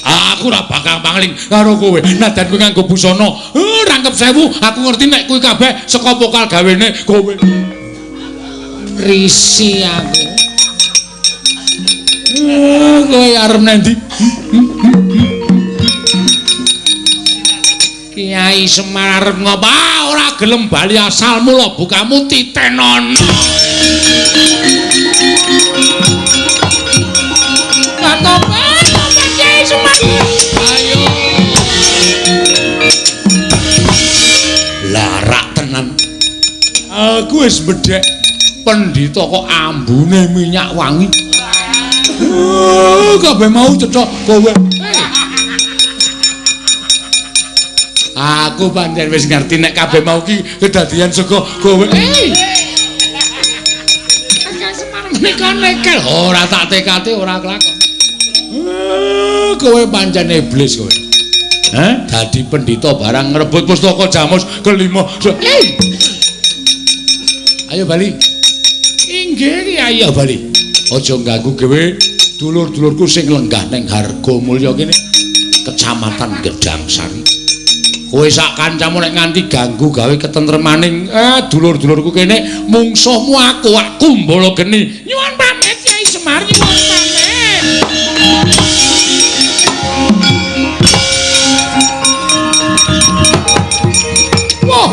Aku ora bakal pangling karo kowe. Nadan kowe nganggo busana rangkep 1000, aku ngerti nek kuwi kabeh saka pokal gawene kowe. Risi aku. Kowe arep nendi? Kiai Semar arep ngopo? Ora gelem bali asal mula bukamu titenon. Katope Kiai Semar. Ayo. Larak tenan. Aku wis bedhek pendhita kok ambune minyak wangi. Kabeh mau cecok kowe. Aku pancen wis ngerti nek kabeh mau ki kedadian saka kowe. Kiai Semar menika nekel ora tak tekati ora kelakon. Kowe pancen iblis kowe. Dadi pendhita barang ngrebut pustaka Jamus kelima. Ayo bali. Inggih Kiai ayo bali. Aja ganggu kowe dulur-dulurku sing lenggah ning Hargomulya kene Kecamatan Gedangsari. Kowe sak kancamu nek nganti ganggu gawe ketentremaning dulur-dulurku kene mungsuhmu aku Kumbala Geni. Nyuwun pamit Kiai Semar, nyuwun pamit. Wah.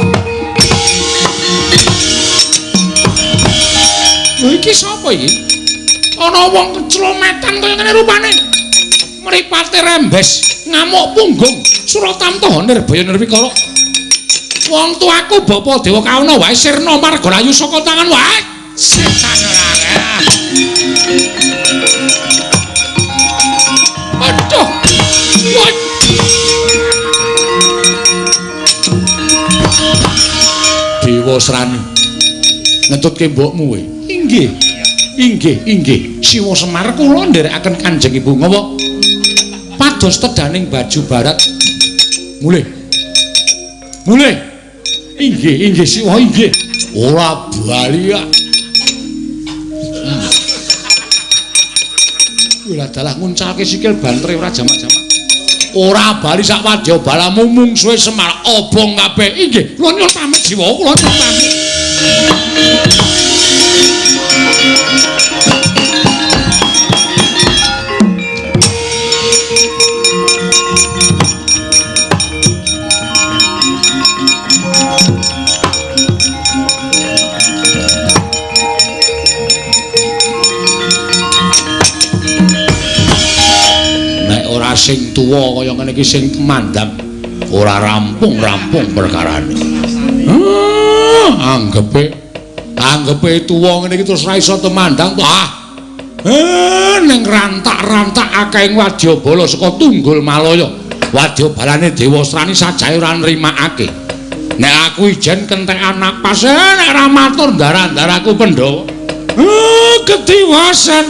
Lho iki sapa iki? Ana wong keclometan kaya ngene rupane. Mripate rembes, ngamuk punggung, Suratamta Nirbaya Nirwikara. Wong tuaku Bapa Dewa Kauna wae sirna margalayu saka tangan wae. Setan ora. Aduh. Dewa Srani. Ngetutke mbokmu kowe. Inggih. Siwa Semar kula nderekaken Kanjeng Ibu ngapa? Pados tedaning baju barat. Mulih. Inggih Siwa inggih. Ora bali ya. Ora dalah nguncalke sikil bantre ora jamak-jamak. Ora bali sak wadya balamu mungsuhe Semar obong kabeh. Inggih, kula nyuwun pamit Siwa, kula nyuwun pamit. Sing tuwa kaya ngene iki sing kemandang ora rampung perkarane. Anggepe tuwa ngene iki terus ra iso temandang to. Ning rantak-rantak akeh wadyabala saka Tunggul Malaya. Wadyabalane Dewa Srani sajae ora nrimakake. Nek aku ijen kentekan napas nek ra matur ndara-ndaraku Pandhawa. Ketiwasan.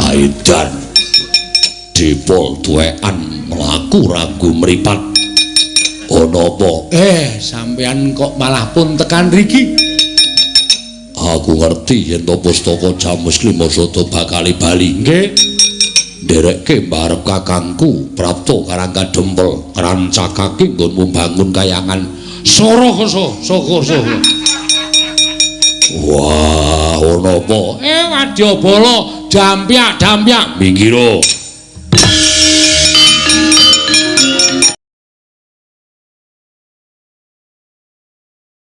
Aidan dipol tuwekan mlaku ragu mripat ana apa sampean kok malah pun tekan riki. Aku ngerti yen to pustaka Jamus Klimasada bakal bali. Nggih nderekke mbarep kakangku Prapta Karangga Dempel rancakake nggonmu bangun kayangan Sarakosa. Wah, ana apa? Wadyabala dampyak minggiro.